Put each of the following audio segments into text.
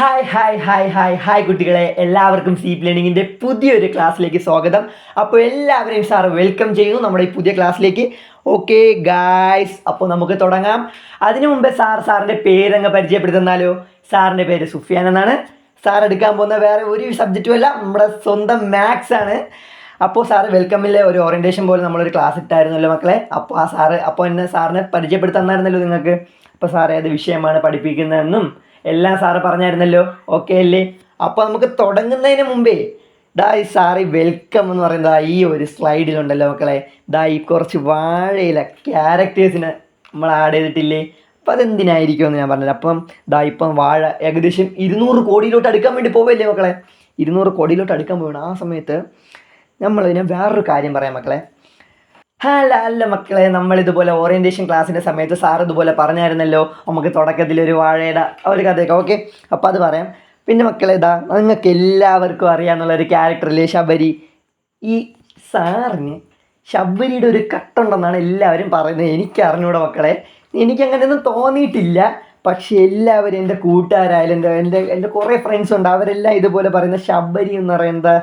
Hi hi hi hi hi കുട്ടികളെ, എല്ലാവർക്കും സീപ്പ് ലേണിങ്ങിൻ്റെ പുതിയൊരു ക്ലാസ്സിലേക്ക് സ്വാഗതം. അപ്പോൾ എല്ലാവരെയും സാർ വെൽക്കം ചെയ്യുന്നു നമ്മുടെ ഈ പുതിയ ക്ലാസ്സിലേക്ക്. ഓക്കെ ഗായ്സ്, അപ്പോൾ നമുക്ക് തുടങ്ങാം. അതിനു മുമ്പേ സാറിൻ്റെ പേരങ്ങ് പരിചയപ്പെടുത്തുന്നാലോ. സാറിൻ്റെ പേര് സുഫിയാൻ എന്നാണ്. സാർ എടുക്കാൻ പോകുന്ന വേറെ ഒരു സബ്ജക്റ്റും അല്ല, നമ്മുടെ സ്വന്തം മാത്സ് ആണ്. അപ്പോൾ സാറ് വെൽക്കമിലെ ഒരു ഓറിയൻറ്റേഷൻ പോലെ നമ്മളൊരു ക്ലാസ് ഇട്ടായിരുന്നല്ലോ മക്കളെ. അപ്പോൾ എന്നെ സാറിനെ പരിചയപ്പെടുത്തി തന്നായിരുന്നല്ലോ നിങ്ങൾക്ക്. അപ്പോൾ സാർ ഏത് വിഷയമാണ് പഠിപ്പിക്കുന്നതെന്നും എല്ലാം സാറ് പറഞ്ഞായിരുന്നല്ലോ. ഓക്കെ അല്ലേ? അപ്പോൾ നമുക്ക് തുടങ്ങുന്നതിന് മുമ്പേ ഈ സാറി വെൽക്കം എന്ന് പറയുന്നത് ഈ ഒരു സ്ലൈഡിലുണ്ടല്ലോ മക്കളെ. ഈ കുറച്ച് വാഴയില ക്യാരക്ടേഴ്സിനെ നമ്മൾ ആഡ് ചെയ്തിട്ടില്ലേ? അപ്പോൾ അതെന്തിനായിരിക്കും എന്ന് ഞാൻ പറഞ്ഞത്. ഇപ്പം വാഴ ഏകദേശം 200 കോടിയിലോട്ട് അടുക്കാൻ വേണ്ടി പോവല്ലേ മക്കളെ. 200 കോടിയിലോട്ട് അടുക്കാൻ പോവുകയാണ്. ആ സമയത്ത് നമ്മളിതിനെ വേറൊരു കാര്യം പറയാം മക്കളെ. അല്ല മക്കളെ, നമ്മളിതുപോലെ ഓറിയൻറ്റേഷൻ ക്ലാസ്സിൻ്റെ സമയത്ത് സാർ ഇതുപോലെ പറഞ്ഞായിരുന്നല്ലോ നമുക്ക് തുടക്കത്തിലൊരു വാഴയുടെ ഒരു കഥയൊക്കെ. ഓക്കെ, അപ്പോൾ അത് പറയാം. പിന്നെ മക്കളെ, നിങ്ങൾക്ക് എല്ലാവർക്കും അറിയാമെന്നുള്ളൊരു ക്യാരക്ടറില്ലേ, ശബരി. ഈ സാറിന് ശബരിയുടെ ഒരു കട്ടുണ്ടെന്നാണ് എല്ലാവരും പറയുന്നത്. എനിക്ക് അറിഞ്ഞൂടെ മക്കളെ, എനിക്കങ്ങനെയൊന്നും തോന്നിയിട്ടില്ല. പക്ഷെ എല്ലാവരും എൻ്റെ കൂട്ടുകാരായാലും എൻ്റെ കുറേ ഫ്രണ്ട്സ് ഉണ്ട്, അവരെല്ലാം ഇതുപോലെ പറയുന്ന ശബരി എന്ന് പറയുന്നത്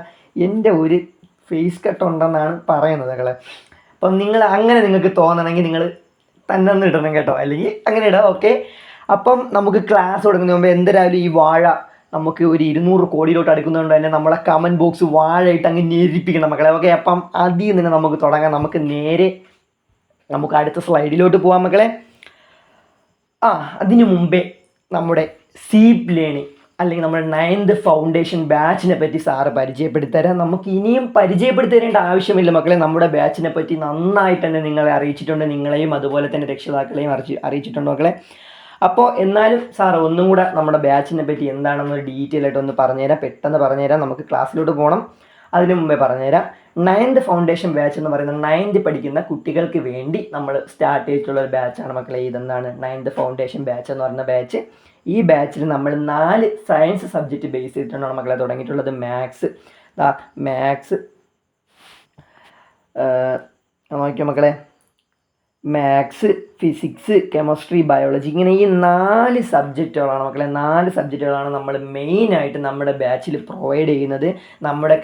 എൻ്റെ ഒരു ഫേസ് കട്ടുണ്ടെന്നാണ് പറയുന്നത് മക്കളെ. അപ്പം നിങ്ങൾക്ക് തോന്നണമെങ്കിൽ നിങ്ങൾ തന്നെ ഒന്ന് ഇടണം കേട്ടോ, അല്ലെങ്കിൽ അങ്ങനെ ഇടാം. ഓക്കെ, അപ്പം നമുക്ക് ക്ലാസ് തുടങ്ങുന്നതിന് മുമ്പ് എന്തായാലും ഈ വാഴ നമുക്ക് ഒരു 200 കോടിയിലോട്ട് അടുക്കുന്നതുകൊണ്ട് തന്നെ നമ്മളെ കമൻറ്റ് ബോക്സ് വാഴയിട്ട് അങ്ങ് ഞെരിപ്പിക്കണം മക്കളെ. ഓക്കെ, അപ്പം അതിൽ നിന്ന് നമുക്ക് തുടങ്ങാം. നമുക്ക് അടുത്ത സ്ലൈഡിലോട്ട് പോകാം മക്കളെ. അതിനു മുമ്പേ നമ്മുടെ സീപ്പ് ലേണിംഗ് അല്ലെങ്കിൽ നമ്മുടെ 9th ഫൗണ്ടേഷൻ ബാച്ചിനെ പറ്റി സാറ് പരിചയപ്പെടുത്തരാം. നമുക്ക് ഇനിയും പരിചയപ്പെടുത്തരേണ്ട ആവശ്യമില്ല മക്കളെ. നമ്മുടെ ബാച്ചിനെ പറ്റി നന്നായിട്ട് തന്നെ നിങ്ങളെ അറിയിച്ചിട്ടുണ്ട്, നിങ്ങളെയും അതുപോലെ തന്നെ രക്ഷിതാക്കളെയും അറിയിച്ചിട്ടുണ്ട് മക്കളെ. അപ്പോൾ എന്നാലും സാർ ഒന്നും കൂടെ നമ്മുടെ ബാച്ചിനെ പറ്റി എന്താണെന്നൊരു ഡീറ്റെയിൽ ആയിട്ട് ഒന്ന് പറഞ്ഞുതരാം, പെട്ടെന്ന് പറഞ്ഞുതരാം. നമുക്ക് ക്ലാസ്സിലോട്ട് പോകണം. അതിനു മുമ്പേ പറഞ്ഞുതരാം. 9th ഫൗണ്ടേഷൻ ബാച്ച് എന്ന് പറയുന്നത് 9th പഠിക്കുന്ന കുട്ടികൾക്ക് വേണ്ടി നമ്മൾ സ്റ്റാർട്ട് ചെയ്തിട്ടുള്ള ഒരു ബാച്ചാണ് മക്കളെ. ഇതെന്താണ് 9th ഫൗണ്ടേഷൻ ബാച്ച് എന്ന് പറയുന്ന ബാച്ച്. ഈ ബാച്ചിൽ നമ്മൾ 4 സയൻസ് സബ്ജക്റ്റ് ബേസ് ചെയ്തിട്ടാണ് മക്കളെ തുടങ്ങിയിട്ടുള്ളത്. മാത്സ് നോക്കിയോ മക്കളെ, മാത്സ്, ഫിസിക്സ്, കെമിസ്ട്രി, ബയോളജി, ഇങ്ങനെ ഈ 4 സബ്ജക്റ്റുകളാണ് മക്കളെ. 4 സബ്ജക്റ്റുകളാണ് നമ്മൾ മെയിനായിട്ട് നമ്മുടെ ബാച്ചിൽ പ്രൊവൈഡ് ചെയ്യുന്നത്. നമ്മുടെ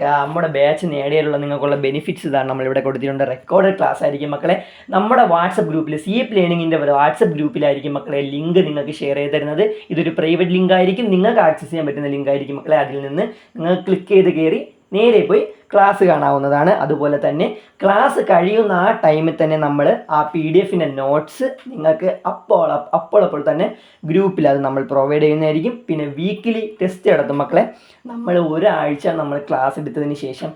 ബാച്ച് നേടിയുള്ള നിങ്ങൾക്കുള്ള ബെനിഫിറ്റ്സ് ഇതാണ് നമ്മളിവിടെ കൊടുത്തിട്ടുണ്ട്. റെക്കോർഡഡ് ക്ലാസ് ആയിരിക്കും മക്കളെ. നമ്മുടെ വാട്സപ്പ് ഗ്രൂപ്പിൽ, സീപ്പ് ലേണിങ്ങിൻ്റെ വാട്സപ്പ് ഗ്രൂപ്പിലായിരിക്കും മക്കളെ ലിങ്ക് നിങ്ങൾക്ക് ഷെയർ ചെയ്ത് തരുന്നത്. ഇതൊരു പ്രൈവറ്റ് ലിങ്ക് ആയിരിക്കും, നിങ്ങൾക്ക് ആക്സസ് ചെയ്യാൻ പറ്റുന്ന ലിങ്ക് ആയിരിക്കും മക്കളെ. അതിൽ നിന്ന് നിങ്ങൾ ക്ലിക്ക് ചെയ്ത് കയറി നേരെ പോയി ക്ലാസ് കാണാവുന്നതാണ്. അതുപോലെ തന്നെ ക്ലാസ് കഴിയുന്ന ആ ടൈമിൽ തന്നെ നമ്മൾ ആ PDF-ൻ്റെ നോട്ട്സ് നിങ്ങൾക്ക് അപ്പോൾ തന്നെ ഗ്രൂപ്പിൽ അത് നമ്മൾ പ്രൊവൈഡ് ചെയ്യുന്നതായിരിക്കും. പിന്നെ വീക്കിലി ടെസ്റ്റ് നടത്തും മക്കളെ. നമ്മൾ ഒരാഴ്ച നമ്മൾ ക്ലാസ് എടുത്തതിന് ശേഷം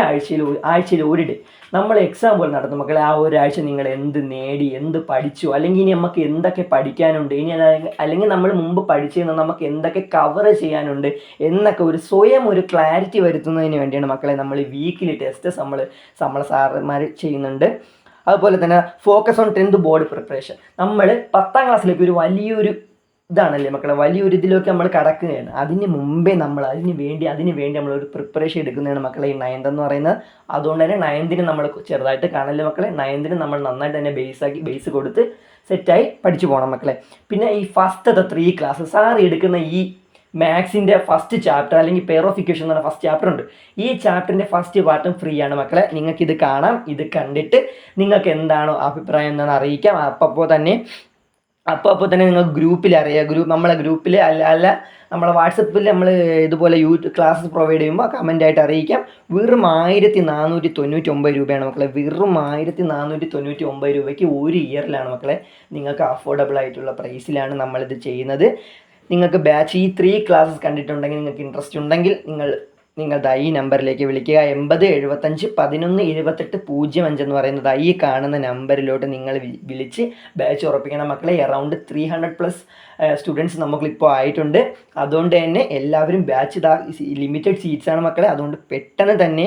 ആഴ്ചയിൽ ഒരു ഡേ നമ്മൾ എക്സാം പോലെ നടത്തും മക്കളെ. ആ ഒരാഴ്ച നിങ്ങൾ എന്ത് നേടി, എന്ത് പഠിച്ചു, അല്ലെങ്കിൽ ഇനി നമുക്ക് എന്തൊക്കെ പഠിക്കാനുണ്ട്, അല്ലെങ്കിൽ നമ്മൾ മുമ്പ് പഠിച്ചതെന്ന് നമുക്ക് എന്തൊക്കെ കവർ ചെയ്യാനുണ്ട് എന്നൊക്കെ സ്വയം ഒരു ക്ലാരിറ്റി വരുത്തുന്നതിന് വേണ്ടിയാണ് മക്കളെ നമ്മൾ വീക്കിലി ടെസ്റ്റ് നമ്മളെ സാറന്മാർ ചെയ്യുന്നുണ്ട്. അതുപോലെ തന്നെ focus on 10th board preparation. നമ്മൾ 10ാം ക്ലാസ്സിലേക്ക് ഒരു വലിയൊരു ഇതാണല്ലേ മക്കളെ, വലിയൊരു ഇതിലേക്ക് നമ്മൾ കടക്കുകയാണ്. അതിന് മുമ്പേ അതിന് വേണ്ടി നമ്മളൊരു പ്രിപ്പറേഷൻ എടുക്കുന്നതാണ് മക്കളെ ഈ 9th എന്ന് പറയുന്നത്. അതുകൊണ്ട് തന്നെ 9th നമ്മൾ ചെറുതായിട്ട് കാണല്ലേ മക്കളെ. 9th നമ്മൾ നന്നായിട്ട് തന്നെ ബേസ് കൊടുത്ത് സെറ്റായി പഠിച്ചു പോകണം മക്കളെ. പിന്നെ ഈ ഫസ്റ്റത്തെ 3 ക്ലാസ് സാർ എടുക്കുന്ന ഈ മാത്സിൻ്റെ ഫസ്റ്റ് ചാപ്റ്റർ അല്ലെങ്കിൽ പെയർ ഓഫ് ഇക്വേഷൻ എന്ന് പറഞ്ഞ ഫസ്റ്റ് ചാപ്റ്റർ ഉണ്ട്. ഈ ചാപ്റ്ററിൻ്റെ ഫസ്റ്റ് പാർട്ടും ഫ്രീ ആണ് മക്കളെ. നിങ്ങൾക്കിത് കാണാം. ഇത് കണ്ടിട്ട് നിങ്ങൾക്ക് എന്താണോ അഭിപ്രായം എന്നാണ് അറിയിക്കാം. അപ്പോൾ തന്നെ നിങ്ങൾക്ക് ഗ്രൂപ്പിൽ അറിയാം. നമ്മളെ ഗ്രൂപ്പിൽ അല്ല നമ്മളെ വാട്സപ്പിൽ നമ്മൾ ഇതുപോലെ ക്ലാസ്സസ് പ്രൊവൈഡ് ചെയ്യുമ്പോൾ കമൻ്റായിട്ട് അറിയിക്കാം. വെറും 1499 രൂപയാണ് മക്കളെ. വെറും 1499 രൂപയ്ക്ക് ഒരു ഇയറിലാണ് മക്കളെ. നിങ്ങൾക്ക് അഫോർഡബിൾ ആയിട്ടുള്ള പ്രൈസിലാണ് നമ്മളിത് ചെയ്യുന്നത്. നിങ്ങൾക്ക് ബാച്ച് ഈ 3 ക്ലാസ്സസ് കണ്ടിട്ടുണ്ടെങ്കിൽ, നിങ്ങൾക്ക് ഇൻട്രസ്റ്റ് ഉണ്ടെങ്കിൽ നിങ്ങളുടെ ഈ നമ്പറിലേക്ക് വിളിക്കുക. 80 75 11 28 05 എന്ന് പറയുന്നത് ഈ കാണുന്ന നമ്പറിലോട്ട് നിങ്ങൾ വിളിച്ച് ബാച്ച് ഉറപ്പിക്കണം മക്കളെ. അറൗണ്ട് 300+ സ്റ്റുഡൻസ് നമുക്കിപ്പോൾ ആയിട്ടുണ്ട്. അതുകൊണ്ട് തന്നെ എല്ലാവരും ബാച്ച് ലിമിറ്റഡ് സീറ്റ്സാണ് മക്കളെ. അതുകൊണ്ട് പെട്ടെന്ന് തന്നെ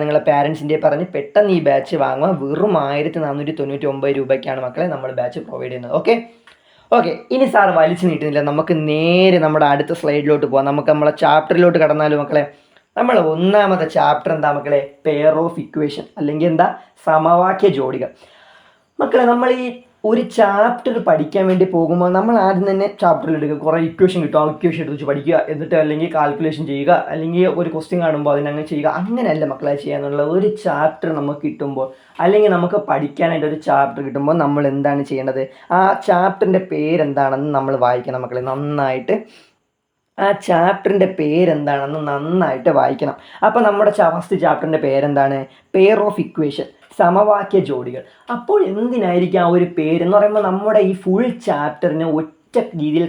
നിങ്ങളെ പാരൻസിൻ്റെ പറഞ്ഞ് പെട്ടെന്ന് ഈ ബാച്ച് വാങ്ങുക. വെറും 1499 രൂപയ്ക്കാണ് മക്കളെ നമ്മൾ ബാച്ച് പ്രൊവൈഡ് ചെയ്യുന്നത്. ഓക്കെ, ഇനി സാർ വലിച്ചു നീട്ടുന്നില്ല, നമുക്ക് നേരെ നമ്മുടെ അടുത്ത സ്ലൈഡിലോട്ട് പോകാം. നമുക്ക് നമ്മളെ ചാപ്റ്ററിലോട്ട് കടന്നാലും മക്കളെ. നമ്മൾ 1ാമത്തെ ചാപ്റ്റർ എന്താ മക്കളെ? പെയർ ഓഫ് ഇക്വേഷൻ അല്ലെങ്കിൽ സമവാക്യ ജോഡികൾ മക്കളെ. നമ്മൾ ഈ ഒരു ചാപ്റ്റർ പഠിക്കാൻ വേണ്ടി പോകുമ്പോൾ നമ്മൾ ആദ്യം തന്നെ ചാപ്റ്ററിൽ എടുക്കുക, കുറേ ഇക്വേഷൻ കിട്ടും, ആ ഇക്വേഷൻ എടുത്ത് വെച്ച് പഠിക്കുക, എന്നിട്ട് അല്ലെങ്കിൽ കാൽക്കുലേഷൻ ചെയ്യുക, അല്ലെങ്കിൽ ഒരു ക്വസ്റ്റ്യൻ കാണുമ്പോൾ അതിനങ്ങനെ ചെയ്യുക. അങ്ങനെയല്ല മക്കളെ ചെയ്യാന്നുള്ള. ഒരു ചാപ്റ്റർ നമുക്ക് കിട്ടുമ്പോൾ, അല്ലെങ്കിൽ നമുക്ക് പഠിക്കാനായിട്ട് ഒരു ചാപ്റ്റർ കിട്ടുമ്പോൾ നമ്മൾ എന്താണ് ചെയ്യേണ്ടത്, ആ ചാപ്റ്ററിൻ്റെ പേരെന്താണെന്ന് നമ്മൾ വായിക്കണം മക്കളെ. നന്നായിട്ട് ആ ചാപ്റ്ററിൻ്റെ പേരെന്താണെന്ന് നന്നായിട്ട് വായിക്കണം. അപ്പോൾ നമ്മുടെ ഫസ്റ്റ് ചാപ്റ്ററിൻ്റെ പേരെന്താണ്? പെയർ ഓഫ് ഇക്വേഷൻ, സമവാക്യ ജോഡികൾ. അപ്പോൾ എന്തിനായിരിക്കും ആ ഒരു പേരെന്ന് പറയുമ്പോൾ നമ്മുടെ ഈ ഫുൾ ചാപ്റ്ററിനെ ഒറ്റ രീതിയിൽ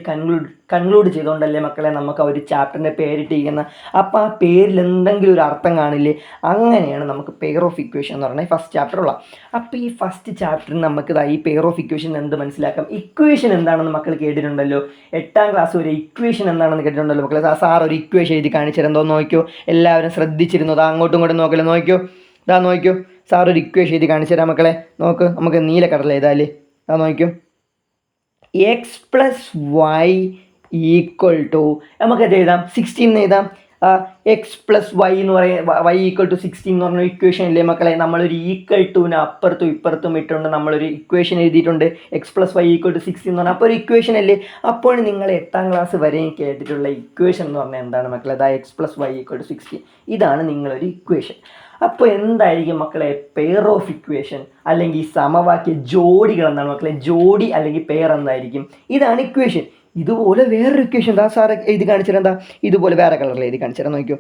കൺക്ലൂഡ് ചെയ്തുകൊണ്ടല്ലേ മക്കളെ നമുക്ക് ആ ഒരു ചാപ്റ്ററിൻ്റെ പേരിട്ടിരിക്കുന്നത്. അപ്പോൾ ആ പേരിൽ എന്തെങ്കിലും ഒരു അർത്ഥം കാണില്ലേ? അങ്ങനെയാണ് നമുക്ക് പെയർ ഓഫ് ഇക്വേഷൻ എന്ന് പറഞ്ഞാൽ ഫസ്റ്റ് ചാപ്റ്റർ ഉള്ള. അപ്പോൾ ഈ ഫസ്റ്റ് ചാപ്റ്ററിന് നമുക്ക് ഈ പെയർ ഓഫ് ഇക്വേഷൻ എന്ത് മനസ്സിലാക്കാം? ഇക്വേഷൻ എന്താണെന്ന് മക്കൾ കേട്ടിട്ടുണ്ടല്ലോ, 8ാം ക്ലാസ് വരെ ഇക്വേഷൻ എന്താണെന്ന് കേട്ടിട്ടുണ്ടല്ലോ മക്കളെ. സാർ ഒരു ഇക്വേഷൻ എഴുതി കാണിച്ചിരുന്നോ? നോക്കിയോ, എല്ലാവരും ശ്രദ്ധിച്ചിരുന്നു. അങ്ങോട്ടും ഇങ്ങോട്ടും നോക്കല്ലോ, നോക്കിയോ, നോക്കിയോ, സാർ ഒരു ഇക്വേഷൻ എഴുതി കാണിച്ചു തരാം മക്കളെ. നോക്ക്, നമുക്ക് നീല കടല എഴുതാല്ലേ. നോക്കിയോ, x plus y equal to, നമുക്കത് എഴുതാം 16 എഴുതാം. എക്സ് പ്ലസ് വൈ എന്ന് പറയുക, വൈ ഈക്വൽ ടു 16 എന്ന് പറഞ്ഞ ഇക്വേഷൻ ഇല്ലേ മക്കളെ? നമ്മളൊരു ഈക്വൽ ടുവിന് അപ്പുറത്തും ഇപ്പുറത്തും ഇട്ടുകൊണ്ട് നമ്മളൊരു ഇക്വേഷൻ എഴുതിയിട്ടുണ്ട്. X plus y equal to 16 എന്ന് പറഞ്ഞാൽ അപ്പോൾ ഒരു ഇക്വേഷൻ അല്ലേ? അപ്പോൾ നിങ്ങൾ 8ാം ക്ലാസ് വരെയും കേട്ടിട്ടുള്ള ഇക്വേഷൻ എന്ന് പറഞ്ഞാൽ എന്താണ് മക്കളെ? X plus y equal to 16. ഇതാണ് നിങ്ങളൊരു ഇക്വേഷൻ. അപ്പോൾ എന്തായിരിക്കും മക്കളെ പെയർ ഓഫ് ഇക്വേഷൻ അല്ലെങ്കിൽ സമവാക്യ ജോഡികൾ എന്താണ് മക്കളെ? ജോഡി അല്ലെങ്കിൽ പെയർ എന്തായിരിക്കും? ഇതാണ് ഇക്വേഷൻ. ഇതുപോലെ വേറൊരു ഇക്വേഷൻ സാറ് എഴുതി കാണിച്ചിട്ട് എന്താ, ഇതുപോലെ വേറെ കളറിൽ എഴുതി കാണിച്ചിട്ട് നോക്കിയോ.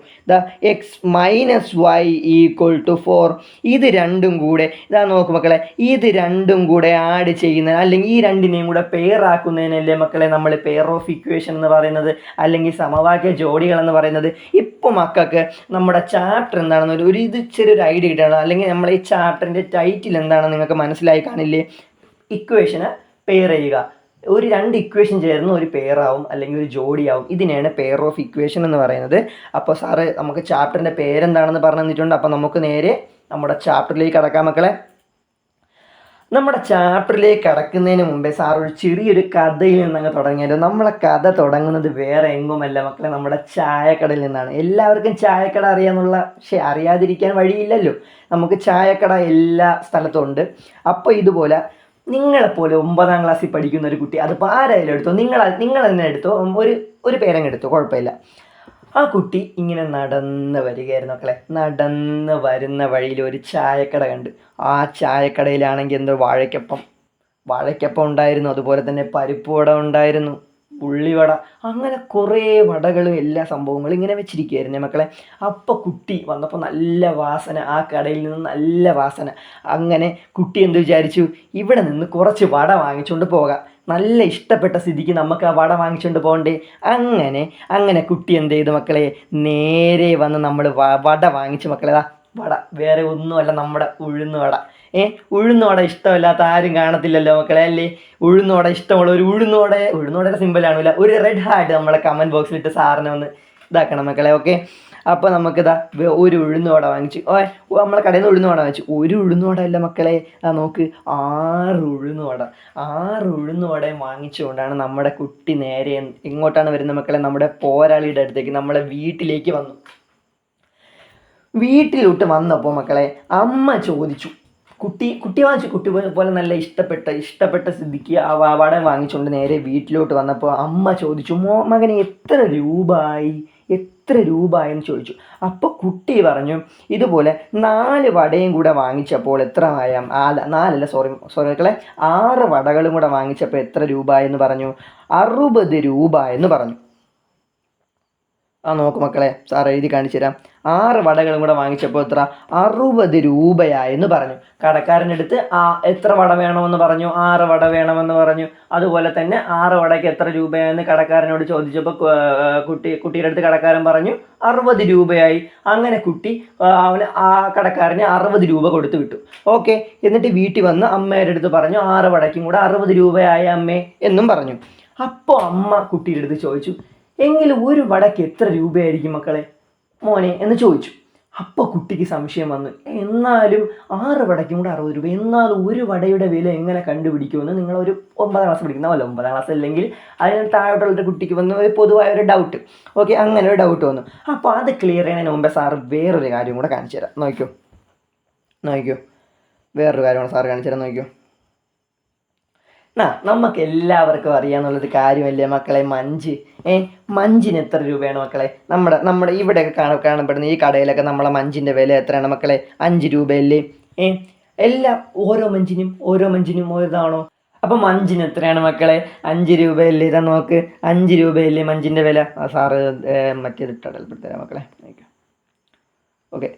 X minus y equal to 4. ഇത് രണ്ടും കൂടെ നോക്കും മക്കളെ, ഇത് രണ്ടും കൂടെ ആഡ് ചെയ്യുന്ന അല്ലെങ്കിൽ ഈ രണ്ടിനെയും കൂടെ പെയർ ആക്കുന്നതിനല്ലേ മക്കളെ നമ്മൾ പെയർ ഓഫ് ഇക്വേഷൻ എന്ന് പറയുന്നത്, അല്ലെങ്കിൽ സമവാക്യ ജോഡികൾ എന്ന് പറയുന്നത്. ഇപ്പോൾ മക്കൾക്ക് നമ്മുടെ ചാപ്റ്റർ എന്താണെന്ന് ഒരു ചെറിയൊരു ഐഡിയ കിട്ടണം, അല്ലെങ്കിൽ നമ്മളെ ഈ ചാപ്റ്ററിൻ്റെ ടൈറ്റിൽ എന്താണെന്ന് നിങ്ങൾക്ക് മനസ്സിലായി കാണില്ലേ? ഇക്വേഷന് പെയർ ചെയ്യുക. ഒരു 2 ഇക്വേഷൻ ചേർന്ന് ഒരു പെയറാവും അല്ലെങ്കിൽ ഒരു ജോഡിയാവും. ഇതിനെയാണ് പെയർ ഓഫ് ഇക്വേഷൻ എന്ന് പറയുന്നത്. അപ്പോൾ സാറ് നമുക്ക് ചാപ്റ്ററിൻ്റെ പേരെന്താണെന്ന് പറഞ്ഞു തന്നിട്ടുണ്ട്. അപ്പോൾ നമുക്ക് നേരെ നമ്മുടെ ചാപ്റ്ററിലേക്ക് കടക്കാം മക്കളെ. നമ്മുടെ ചാപ്റ്ററിലേക്ക് കടക്കുന്നതിന് മുമ്പേ സാർ ഒരു ചെറിയൊരു കഥയിൽ നിന്നങ്ങ് തുടങ്ങിയാലോ? നമ്മളെ കഥ തുടങ്ങുന്നത് വേറെ എങ്ങുമല്ല മക്കളെ, നമ്മുടെ ചായക്കടയിൽ നിന്നാണ്. എല്ലാവർക്കും ചായക്കട അറിയാമെന്നുള്ള, പക്ഷേ അറിയാതിരിക്കാൻ വഴിയില്ലല്ലോ. നമുക്ക് ചായക്കട എല്ലാ സ്ഥലത്തും ഉണ്ട്. അപ്പോൾ ഇതുപോലെ നിങ്ങളെപ്പോലെ 9ാം ക്ലാസ്സിൽ പഠിക്കുന്ന ഒരു കുട്ടി, അതിപ്പോൾ ആരായാലും എടുത്തോ, നിങ്ങൾ തന്നെ എടുത്തോ, ഒരു പേരങ്ങ് എടുത്തോ, കുഴപ്പമില്ല. ആ കുട്ടി ഇങ്ങനെ നടന്ന് വരികയായിരുന്നു മക്കളെ. നടന്ന് വരുന്ന വഴിയിൽ ഒരു ചായക്കട കണ്ട്. ആ ചായക്കടയിലാണെങ്കിൽ എന്തോ വാഴയ്ക്കപ്പം ഉണ്ടായിരുന്നു, അതുപോലെ തന്നെ പരിപ്പ് വട ഉണ്ടായിരുന്നു, ഉള്ളിവട, അങ്ങനെ കുറേ വടകളും എല്ലാ സംഭവങ്ങളും ഇങ്ങനെ വെച്ചിരിക്കുകയായിരുന്നു മക്കളെ. അപ്പോൾ കുട്ടി വന്നപ്പോൾ നല്ല വാസന, ആ കടയിൽ നിന്ന് നല്ല വാസന. അങ്ങനെ കുട്ടി എന്ത് വിചാരിച്ചു, ഇവിടെ നിന്ന് കുറച്ച് വട വാങ്ങിച്ചുകൊണ്ട് പോകാം. നല്ല ഇഷ്ടപ്പെട്ട സ്ഥിതിക്ക് നമുക്ക് ആ വട വാങ്ങിച്ചുകൊണ്ട് പോകണ്ടേ. അങ്ങനെ കുട്ടി എന്ത് ചെയ്തു മക്കളെ, നേരെ വന്ന് നമ്മൾ വട വാങ്ങിച്ചു മക്കളെ. വട വേറെ ഒന്നുമല്ല, നമ്മുടെ ഉഴുന്നുവട. ഉഴുന്നുവട ഇഷ്ടമല്ലാത്ത ആരും കാണത്തില്ലല്ലോ മക്കളെ, അല്ലേ? ഉഴുന്നുവട ഇഷ്ടമുള്ള ഒരു ഉഴുന്നുവടയുടെ സിമ്പിളാണില്ല, ഒരു റെഡ് ഹാർട്ട് നമ്മളെ കമൻറ്റ് ബോക്സിലിട്ട് സാറിനെ ഒന്ന് ഇതാക്കണം മക്കളെ. ഓക്കെ, അപ്പോൾ നമുക്കിതാ ഒരു ഉഴുന്നുവട വാങ്ങിച്ചു. നമ്മളെ കടയിൽ നിന്ന് ഉഴുന്നുവട വാങ്ങിച്ചു. ഒരു ഉഴുന്നുവട അല്ല മക്കളെ, നോക്ക്, 6 ഉഴുന്നുവടയും വാങ്ങിച്ചുകൊണ്ടാണ് നമ്മുടെ കുട്ടി നേരെ എങ്ങോട്ടാണ് വരുന്നത് മക്കളെ? നമ്മുടെ പോരാളിയുടെ അടുത്തേക്ക്, നമ്മളെ വീട്ടിലേക്ക് വന്നു. വീട്ടിലോട്ട് വന്നപ്പോൾ മക്കളെ അമ്മ ചോദിച്ചു, കുട്ടി വാങ്ങിച്ചു. കുട്ടി പോലെ നല്ല ഇഷ്ടപ്പെട്ട സ്ഥിതിക്ക് ആ വട വാങ്ങിച്ചുകൊണ്ട് നേരെ വീട്ടിലോട്ട് വന്നപ്പോൾ അമ്മ ചോദിച്ചു, മകനെ എത്ര രൂപയെന്ന് ചോദിച്ചു. അപ്പോൾ കുട്ടി പറഞ്ഞു, ഇതുപോലെ 4 വടയും കൂടെ വാങ്ങിച്ചപ്പോൾ എത്ര ആയാം? 4 സോറി മക്കളെ, 6 വടകളും കൂടെ വാങ്ങിച്ചപ്പോൾ എത്ര രൂപ എന്ന് പറഞ്ഞു? 60 രൂപ എന്ന് പറഞ്ഞു. നോക്ക് മക്കളെ, സാർ എഴുതി കാണിച്ചു തരാം. 6 വടകളും കൂടെ വാങ്ങിച്ചപ്പോൾ എത്ര? 60 രൂപയായെന്ന് പറഞ്ഞു. കടക്കാരൻ്റെ അടുത്ത് എത്ര വട വേണമെന്ന് പറഞ്ഞു? 6 വട വേണമെന്ന് പറഞ്ഞു. അതുപോലെ തന്നെ 6 വടയ്ക്ക് എത്ര രൂപയായെന്ന് കടക്കാരനോട് ചോദിച്ചപ്പോൾ കുട്ടിയുടെ അടുത്ത് കടക്കാരൻ പറഞ്ഞു 60 രൂപയായി. അങ്ങനെ കുട്ടി ആ കടക്കാരന് 60 രൂപ കൊടുത്തു വിട്ടു. ഓക്കെ, എന്നിട്ട് വീട്ടിൽ വന്ന് അമ്മയുടെ അടുത്ത് പറഞ്ഞു, 6 വടയ്ക്കും കൂടെ 60 രൂപയായ അമ്മേ എന്നും പറഞ്ഞു. അപ്പോൾ അമ്മ കുട്ടിയുടെ അടുത്ത് ചോദിച്ചു, എങ്കിലും ഒരു വടയ്ക്ക് എത്ര രൂപയായിരിക്കും മക്കളെ മോനെ എന്ന് ചോദിച്ചു. അപ്പോൾ കുട്ടിക്ക് സംശയം വന്നു, എന്നാലും 6 വടയ്ക്കും കൂടെ 60 രൂപ, എന്നാലും ഒരു വടയുടെ വില എങ്ങനെ കണ്ടുപിടിക്കുമെന്ന് നിങ്ങളൊരു 9ാം ക്ലാസ് പഠിക്കുന്നതല്ല, 9ാം ക്ലാസ് അല്ലെങ്കിൽ അതിന് താഴോട്ടുള്ളൊരു കുട്ടിക്ക് വന്ന ഒരു പൊതുവായ ഒരു ഡൗട്ട്. ഓക്കെ, അങ്ങനെ ഒരു ഡൗട്ട് വന്നു. അപ്പോൾ അത് ക്ലിയർ ചെയ്യുന്നതിന് മുമ്പേ സാറ് വേറൊരു കാര്യം കൂടെ കാണിച്ചു തരാം. നോക്കിയോ, വേറൊരു കാര്യമാണ് സാറ് കാണിച്ചു തരാം. നോക്കിയോ, നമുക്ക് എല്ലാവർക്കും അറിയാന്നുള്ളൊരു കാര്യമല്ലേ മക്കളെ, മഞ്ച്. മഞ്ചിന് എത്ര രൂപയാണ് മക്കളെ? നമ്മുടെ ഇവിടെയൊക്കെ കാണപ്പെടുന്ന ഈ കടയിലൊക്കെ നമ്മളെ മഞ്ചിൻ്റെ വില എത്രയാണ് മക്കളെ? 5 രൂപയല്ലേ? എല്ലാം ഓരോ മഞ്ചിനും ഓരോതാണോ? അപ്പം മഞ്ചിന് എത്രയാണ് മക്കളെ? 5 രൂപയല്ലേ? ഇതാ നോക്ക്, 5 രൂപയല്ലേ മഞ്ചിൻ്റെ വില? സാറ് മറ്റേത് ഇട്ടടൽപ്പെടുത്തരാം മക്കളെ. ഓക്കെ,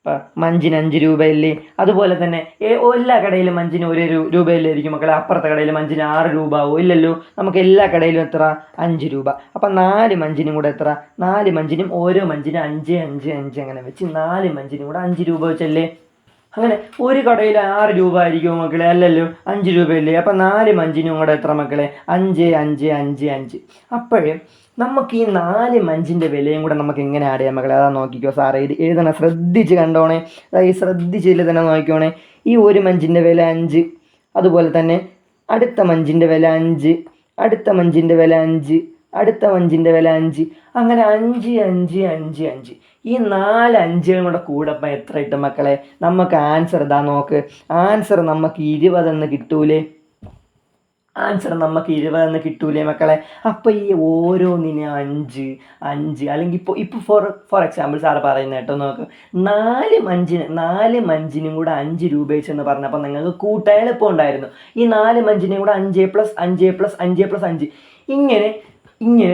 അപ്പം മഞ്ചിന് 5 രൂപയല്ലേ? അതുപോലെ തന്നെ എല്ലാ കടയിലും മഞ്ചിന് 1 രൂപയല്ലേ ആയിരിക്കും മക്കളെ? അപ്പുറത്തെ കടയിൽ മഞ്ചിന് 6 രൂപ ആവും, ഇല്ലല്ലോ. നമുക്ക് എല്ലാ കടയിലും എത്ര? 5 രൂപ. അപ്പം 4 മഞ്ചിനും കൂടെ എത്ര? 4 മഞ്ചിനും ഓരോ മഞ്ചിനും 5 5 5 അങ്ങനെ വെച്ച് 4 മഞ്ചിനും കൂടെ 5 രൂപ വെച്ചല്ലേ? അങ്ങനെ ഒരു കടയിൽ 6 രൂപ ആയിരിക്കുമോ മക്കളെ? അല്ലല്ലോ, 5 രൂപയല്ലേ? അപ്പം 4 മഞ്ചിനും കൂടെ എത്ര മക്കളെ? 5 5 5 5. അപ്പോഴേ നമുക്ക് ഈ 4 മഞ്ചിൻ്റെ വിലയും കൂടെ നമുക്ക് എങ്ങനെ ആഡ് ചെയ്യാം മക്കളെ? അതാ നോക്കിക്കോ സാറേ, ഇത് എഴുതണം, ശ്രദ്ധിച്ച് കണ്ടോണേ. ഈ ശ്രദ്ധിച്ചില്ല തന്നെ നോക്കിക്കോണേ. ഈ ഒരു മഞ്ചിൻ്റെ വില 5, അതുപോലെ തന്നെ അടുത്ത മഞ്ചിൻ്റെ വില 5, അടുത്ത മഞ്ചിൻ്റെ വില 5, അടുത്ത മഞ്ചിൻ്റെ വില 5, അങ്ങനെ 5 5 5 5. ഈ 4 5 കൂടെ കൂടപ്പം എത്ര കിട്ടും മക്കളെ? നമുക്ക് ആൻസർ ഇതാ നോക്ക്. ആൻസർ നമുക്ക് 20 എന്ന് കിട്ടൂലേ? ആൻസർ നമുക്ക് 20 എന്ന് കിട്ടൂലേ മക്കളെ? അപ്പോൾ ഈ ഓരോന്നിന് 5 5, അല്ലെങ്കിൽ ഇപ്പോൾ ഫോർ എക്സാമ്പിൾ സാറ് പറയുന്നത് കേട്ടോ നോക്ക്. 4 മഞ്ചിനും കൂടെ 5 രൂപ വെച്ചെന്ന് പറഞ്ഞപ്പോൾ നിങ്ങൾക്ക് കൂട്ടാൻ എളുപ്പമുണ്ടായിരുന്നു. ഈ 4 മഞ്ചിനും കൂടെ 5 + 5 + 5 + 5, ഇങ്ങനെ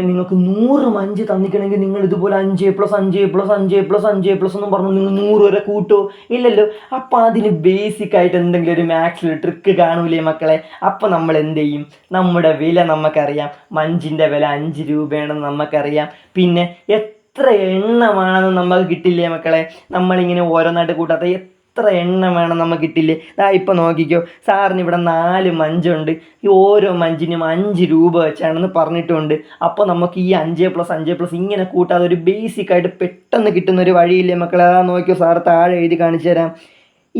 നിങ്ങൾക്ക് 100 മഞ്ച് തന്നിക്കണമെങ്കിൽ നിങ്ങൾ ഇതുപോലെ 5 + 5 + 5 + 5 എന്നും പറഞ്ഞു നിങ്ങൾ 100 വരെ കൂട്ടോ? ഇല്ലല്ലോ. അപ്പം അതിന് ബേസിക് ആയിട്ട് എന്തെങ്കിലും ഒരു മാത്സിൽ ട്രിക്ക് കാണൂലേ മക്കളെ? അപ്പം നമ്മൾ എന്ത് ചെയ്യും? നമ്മുടെ വില നമുക്കറിയാം, മഞ്ചിൻ്റെ വില 5 രൂപയാണെന്ന് നമുക്കറിയാം. പിന്നെ എത്ര എണ്ണമാണെന്ന് നമുക്ക് കിട്ടില്ലേ മക്കളെ? നമ്മളിങ്ങനെ ഓരോന്നായിട്ട് കൂട്ടാത്ത എത്ര എണ്ണം വേണം നമുക്ക് കിട്ടില്ലേ? ഇപ്പം നോക്കിക്കോ, സാറിന് ഇവിടെ 4 മഞ്ചുണ്ട്. ഈ ഓരോ മഞ്ചിനും 5 രൂപ വെച്ചാണെന്ന് പറഞ്ഞിട്ടുണ്ട്. അപ്പോൾ നമുക്ക് ഈ 5 + 5 + ഇങ്ങനെ കൂട്ടാതെ ഒരു ബേസിക്കായിട്ട് പെട്ടെന്ന് കിട്ടുന്നൊരു വഴിയില്ലേ മക്കളെ? നോക്കിയോ, സാറ് താഴെ എഴുതി കാണിച്ചു തരാം.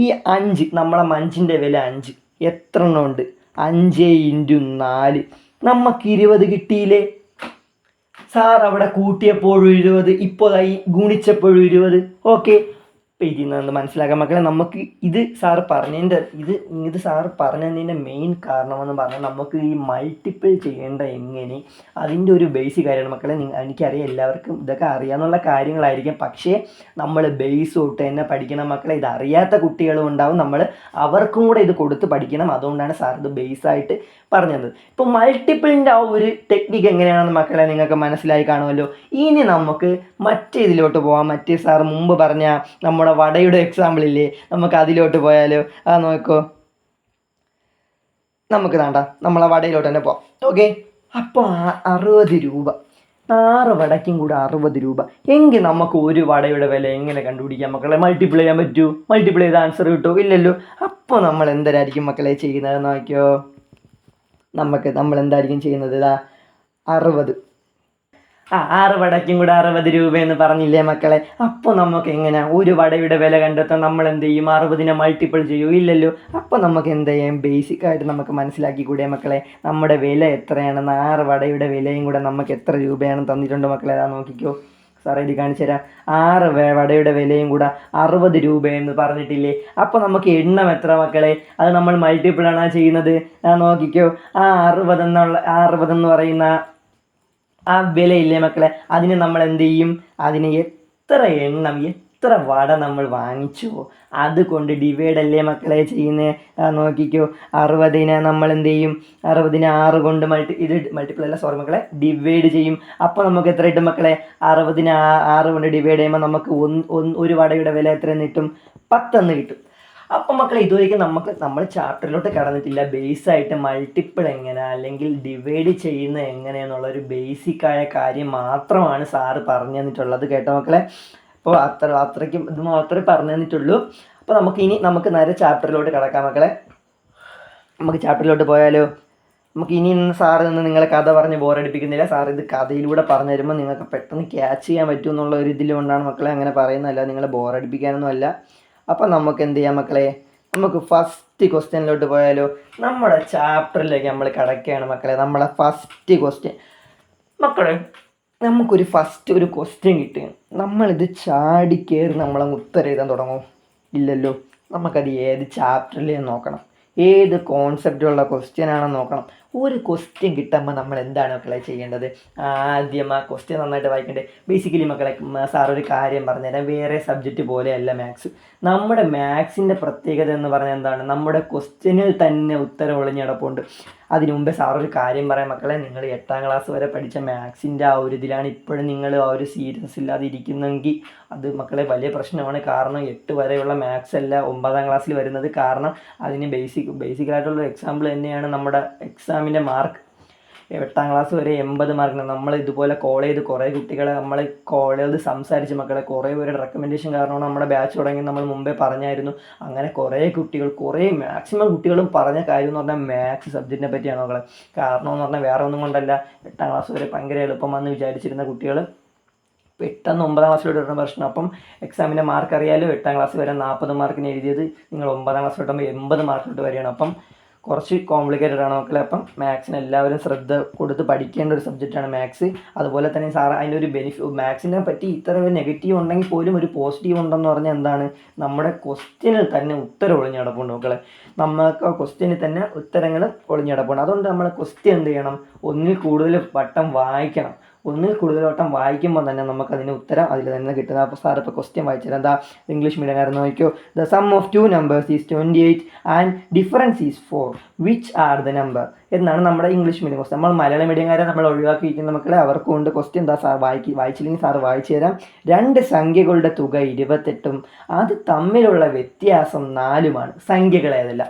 ഈ 5, നമ്മളെ മഞ്ചിൻ്റെ വില 5, എത്ര എണ്ണം ഉണ്ട്? 5 × 4, നമുക്ക് 20 കിട്ടിയില്ലേ? സാർ അവിടെ കൂട്ടിയപ്പോഴും 20, ഇപ്പോൾ ഗുണിച്ചപ്പോഴും 20. ഓക്കെ, അപ്പോൾ ഇതിൽ നിന്ന് മനസ്സിലാക്കാൻ മക്കളെ, നമുക്ക് ഇത് സാറ് പറഞ്ഞതിൻ്റെ മെയിൻ കാരണമെന്ന് പറഞ്ഞാൽ നമുക്ക് ഈ മൾട്ടിപ്പിൾ ചെയ്യേണ്ട എങ്ങനെ, അതിൻ്റെ ഒരു ബേസിക് കാര്യമാണ് മക്കളെ. എനിക്കറിയാം എല്ലാവർക്കും ഇതൊക്കെ അറിയാമെന്നുള്ള കാര്യങ്ങളായിരിക്കും, പക്ഷേ നമ്മൾ ബേസ് തൊട്ട് തന്നെ പഠിക്കണം മക്കളെ. ഇതറിയാത്ത കുട്ടികളും ഉണ്ടാവും, നമ്മൾ അവർക്കും കൂടെ ഇത് കൊടുത്ത് പഠിക്കണം. അതുകൊണ്ടാണ് സാർ ഇത് ബേസായിട്ട് പറഞ്ഞത്. ഇപ്പോൾ മൾട്ടിപ്പിളിൻ്റെ ആ ഒരു ടെക്നിക്ക് എങ്ങനെയാണെന്ന് മക്കളെ നിങ്ങൾക്ക് മനസ്സിലായി കാണുമല്ലോ. ഇനി നമുക്ക് മറ്റേ ഇതിലോട്ട് പോകാം. മറ്റേ സാർ മുമ്പ് പറഞ്ഞ നമ്മുടെ വടയുടെ എക്സാമ്പിളില്ലേ, നമുക്ക് അതിലോട്ട് പോയാലോ? നോക്കോ, നമുക്ക് നമ്മളെ വടയിലോട്ട് തന്നെ പോവാം. ഓക്കെ, അപ്പോൾ 60 രൂപ, 6 വടയ്ക്കും കൂടെ 60 രൂപ. എങ്കിൽ നമുക്ക് ഒരു വടയുടെ വില എങ്ങനെ കണ്ടുപിടിക്കാം മക്കളെ? മൾട്ടിപ്ലൈ ചെയ്യാൻ പറ്റൂ? മൾട്ടിപ്ലൈ ചെയ്ത് ആൻസർ കിട്ടുമോ? ഇല്ലല്ലോ. അപ്പോൾ നമ്മൾ എന്തായിരിക്കും മക്കളെ ചെയ്യുന്നത് നോക്കിയോ? നമ്മൾ എന്തായിരിക്കും ചെയ്യുന്നത്? 60, 6 വടയ്ക്കും കൂടെ 60 രൂപ എന്ന് പറഞ്ഞില്ലേ മക്കളെ? അപ്പോൾ നമുക്ക് എങ്ങനെ ഒരു വടയുടെ വില കണ്ടെത്താൻ? നമ്മൾ എന്ത് ചെയ്യും? 60നെ മൾട്ടിപ്പിൾ ചെയ്യൂ? ഇല്ലല്ലോ. അപ്പോൾ നമുക്ക് എന്ത് ചെയ്യാം? ബേസിക്കായിട്ട് നമുക്ക് മനസ്സിലാക്കി കൂടെ മക്കളെ, നമ്മുടെ വില എത്രയാണെന്ന്. 6 വടയുടെ വിലയും കൂടെ നമുക്ക് എത്ര രൂപയാണെന്ന് തന്നിട്ടുണ്ട് മക്കളെ. നോക്കിക്കോ, സാറേ ഇത് കാണിച്ചു തരാം. 6 വടയുടെ വിലയും കൂടെ 60 രൂപയെന്ന് പറഞ്ഞിട്ടില്ലേ? അപ്പോൾ നമുക്ക് എണ്ണം എത്ര മക്കളെ? അത് നമ്മൾ മൾട്ടിപ്പിളാണ് ചെയ്യുന്നത്. നോക്കിക്കോ, 60 എന്ന് പറയുന്ന ആ വിലയില്ലേ മക്കളെ, അതിന് നമ്മൾ എന്ത് ചെയ്യും? അതിന് എത്ര എണ്ണം, എത്ര വട നമ്മൾ വാങ്ങിച്ചോ അതുകൊണ്ട് ഡിവൈഡ് അല്ലേ മക്കളെ ചെയ്യുന്നത്? നോക്കിക്കോ, 60നെ നമ്മൾ എന്ത് ചെയ്യും? 60നെ 6 കൊണ്ട് മൾട്ടിപ്പിൾ അല്ല, സോറി മക്കളെ, ഡിവൈഡ് ചെയ്യും. അപ്പോൾ നമുക്ക് എത്ര കിട്ടും മക്കളെ? 60നെ 6 കൊണ്ട് ഡിവൈഡ് ചെയ്യുമ്പോൾ നമുക്ക് ഒരു വടയുടെ വില എത്രയെന്ന് കിട്ടും? 10 എന്ന് കിട്ടും. അപ്പം മക്കളെ, ഇതുവരെയ്ക്കും നമ്മൾ ചാപ്റ്ററിലോട്ട് കടന്നിട്ടില്ല. ബേസായിട്ട് മൾട്ടിപ്പിൾ എങ്ങനെ അല്ലെങ്കിൽ ഡിവൈഡ് ചെയ്യുന്ന എങ്ങനെയെന്നുള്ളൊരു ബേസിക്കായ കാര്യം മാത്രമാണ് സാറ് പറഞ്ഞു തന്നിട്ടുള്ളത്. കേട്ടോ മക്കളെ? അപ്പോൾ അത്രയ്ക്കും ഇത് മാത്രമേ പറഞ്ഞു തന്നിട്ടുള്ളൂ. അപ്പോൾ നമുക്ക് നേരെ ചാപ്റ്ററിലോട്ട് കിടക്കാം മക്കളെ. നമുക്ക് ചാപ്റ്ററിലോട്ട് പോയാലോ? നമുക്ക് ഇനി സാറ് നിന്ന് നിങ്ങളെ കഥ പറഞ്ഞ് ബോറടിപ്പിക്കുന്നില്ല. സാർ ഇത് കഥയിലൂടെ പറഞ്ഞു തരുമ്പോൾ നിങ്ങൾക്ക് പെട്ടെന്ന് ക്യാച്ച് ചെയ്യാൻ പറ്റും എന്നുള്ള ഒരു ഇതിൽ കൊണ്ടാണ് മക്കളെ അങ്ങനെ പറയുന്നതല്ല, നിങ്ങളെ ബോറടിപ്പിക്കാനൊന്നും അല്ല. അപ്പം നമുക്ക് എന്ത് ചെയ്യാം മക്കളെ? നമുക്ക് ഫസ്റ്റ് ക്വസ്റ്റ്യനിലോട്ട് പോയാലോ? നമ്മുടെ ചാപ്റ്ററിലേക്ക് നമ്മൾ കിടക്കുകയാണ് മക്കളെ. നമ്മളെ ഫസ്റ്റ് ക്വസ്റ്റ്യൻ മക്കളെ, നമുക്കൊരു ഒരു ക്വസ്റ്റ്യൻ കിട്ടുകയാണ്. നമ്മളിത് ചാടിക്കയറി നമ്മളങ്ങ് ഉത്തരം എഴുതാൻ തുടങ്ങും? ഇല്ലല്ലോ. നമുക്കത് ഏത് ചാപ്റ്ററിൽ നോക്കണം. ഏത് കോൺസെപ്റ്റുള്ള ക്വസ്റ്റ്യൻ ആണെന്ന് നോക്കണം. ഒരു ക്വസ്റ്റ്യൻ കിട്ടുമ്പോൾ നമ്മൾ എന്താണ് മക്കളെ ചെയ്യേണ്ടത്? ആദ്യം ആ ക്വസ്റ്റ്യൻ നന്നായിട്ട് വായിക്കണ്ടേ. ബേസിക്കലി മക്കളെ സാർ ഒരു കാര്യം പറഞ്ഞുതരാം. വേറെ സബ്ജക്റ്റ് പോലെയല്ല മാത്സ്. നമ്മുടെ മാത്സിൻ്റെ പ്രത്യേകത എന്ന് പറഞ്ഞാൽ എന്താണ്? നമ്മുടെ ക്വസ്റ്റ്യനിൽ തന്നെ ഉത്തരം ഒളിഞ്ഞിടപ്പുണ്ട്. അതിനു മുമ്പേ സാർ ഒരു കാര്യം പറയാം മക്കളെ. നിങ്ങൾ 8ാം ക്ലാസ് വരെ പഠിച്ച മാത്സിൻ്റെ ആ ഒരു ഇതിലാണ് ഇപ്പോഴും നിങ്ങൾ ആ ഒരു സീരിയസ് ഇല്ലാതെ ഇരിക്കുന്നെങ്കിൽ അത് മക്കളെ വലിയ പ്രശ്നമാണ്. കാരണം 8 വരെയുള്ള മാത്സ് അല്ല 9ാം ക്ലാസ്സിൽ വരുന്നത്. കാരണം അതിന് ബേസിക്കലായിട്ടുള്ള എക്സാമ്പിൾ തന്നെയാണ് നമ്മുടെ എക്സാമിൻ്റെ മാർക്ക്. 8ാം ക്ലാസ് വരെ 80 മാർക്കിന് നമ്മൾ ഇതുപോലെ കോൾ ചെയ്ത് കുറേ കുട്ടികളെ നമ്മൾ കോൾ ചെയ്ത് സംസാരിച്ച് മക്കളെ കുറേ പേരുടെ റെക്കമെൻഡേഷൻ കാരണമാണ് നമ്മുടെ ബാച്ച് തുടങ്ങി. നമ്മൾ മുമ്പേ പറഞ്ഞായിരുന്നു. അങ്ങനെ കുറേ മാക്സിമം കുട്ടികളും പറഞ്ഞ കാര്യം എന്ന് പറഞ്ഞാൽ മാത്സ് സബ്ജക്റ്റിനെ പറ്റിയാണ് മക്കളെ. കാരണം എന്ന് പറഞ്ഞാൽ വേറെ ഒന്നും കൊണ്ടല്ല, 8ാം ക്ലാസ് വരെ ഭയങ്കര എളുപ്പമാണെന്ന് വിചാരിച്ചിരുന്ന കുട്ടികൾ പെട്ടെന്ന് 9ാം ക്ലാസ്സിലോട്ട് വരുന്ന പ്രശ്നം. അപ്പം എക്സാമിൻ്റെ മാർക്ക് അറിയാലോ. 8ാം ക്ലാസ് വരെ 40 മാർക്കിന് എഴുതിയത് നിങ്ങൾ 9ാം ക്ലാസ്സിലോട്ടുമ്പോൾ 80 മാർക്കിലോട്ട് വരികയാണ്. അപ്പം കുറച്ച് കോംപ്ലിക്കേറ്റഡ് ആണ് മക്കളെ. അപ്പം മാത്സിന് എല്ലാവരും ശ്രദ്ധ കൊടുത്ത് പഠിക്കേണ്ട ഒരു സബ്ജക്റ്റാണ് മാത്സ്. അതുപോലെ തന്നെ സാർ അതിൻ്റെ ഒരു മാത്സിനെ പറ്റി ഇത്ര ഒരു നെഗറ്റീവ് ഉണ്ടെങ്കിൽ പോലും ഒരു പോസിറ്റീവ് ഉണ്ടെന്ന് പറഞ്ഞാൽ എന്താണ്? നമ്മുടെ ക്വസ്റ്റ്യനിൽ തന്നെ ഉത്തരം ഒളിഞ്ഞിടപ്പുണ്ട് മക്കളെ. നമുക്ക് ക്വസ്റ്റ്യനിൽ തന്നെ ഉത്തരങ്ങൾ ഒളിഞ്ഞിടപ്പുണ്ട്. അതുകൊണ്ട് നമ്മൾ ക്വസ്റ്റ്യൻ എന്ത് ചെയ്യണം? ഒന്നിൽ കൂടുതൽ വട്ടം വായിക്കണം. ഒന്നിൽ കൂടുതൽ വട്ടം വായിക്കുമ്പോൾ തന്നെ നമുക്കതിന് ഉത്തരം അതിൽ തന്നെ കിട്ടുന്നത്. അപ്പോൾ സാർ ഇപ്പോൾ ക്വസ്റ്റ്യൻ വായിച്ചത് എന്താ? ഇംഗ്ലീഷ് മീഡിയംകാരൻ നോക്കിയോ. The sum of 2 numbers is 28 and difference is 4. Which are the number എന്നാണ് നമ്മുടെ ഇംഗ്ലീഷ് മീഡിയം ക്വസ്റ്റ്യൻ. നമ്മൾ മലയാളം മീഡിയംകാരെ നമ്മൾ ഒഴിവാക്കിയിരിക്കുന്ന മക്കളെ അവർക്ക് കൊണ്ട് ക്വസ്റ്റ്യൻ എന്താ? സാർ വായിച്ചില്ലെങ്കിൽ സാർ വായിച്ചു തരാം. 2 സംഖ്യകളുടെ തുക 28ഉം അത് തമ്മിലുള്ള വ്യത്യാസം 4ഉമാണ്. സംഖ്യകൾ ഏതല്ല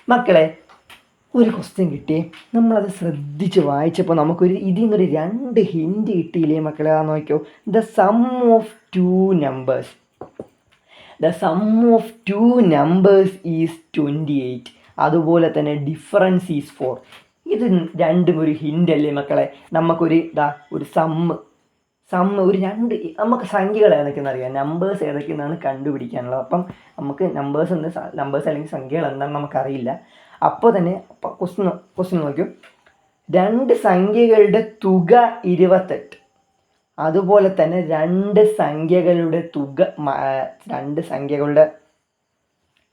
മക്കളെ? ഒരു ക്വസ്റ്റ്യൻ കിട്ടി, നമ്മളത് ശ്രദ്ധിച്ച് വായിച്ചപ്പോൾ നമുക്കൊരു ഇതിൽ നിന്നൊരു 2 ഹിൻറ്റ് കിട്ടിയില്ലേ മക്കളെ? ആ നോക്കിയോ. The sum of 2 numbers is 28. അതുപോലെ തന്നെ ഡിഫറൻസ് ഈസ് 4. ഇത് രണ്ടും ഒരു ഹിൻ്റ് അല്ലേ മക്കളെ? നമുക്കൊരു ഒരു സമ്മ് ഒരു 2 നമുക്ക് സംഖ്യകൾ ഏതൊക്കെയെന്ന് അറിയാം, നമ്പേഴ്സ് ഏതൊക്കെയെന്നാണ് കണ്ടുപിടിക്കാനുള്ളത്. അപ്പം നമുക്ക് നമ്പേഴ്സ് അല്ലെങ്കിൽ സംഖ്യകൾ എന്താണെന്ന് നമുക്കറിയില്ല. അപ്പോൾ തന്നെ ക്വസ്റ്റ്യൻ നോക്കൂ. 2 സംഖ്യകളുടെ തുക 28. അതുപോലെ തന്നെ 2 സംഖ്യകളുടെ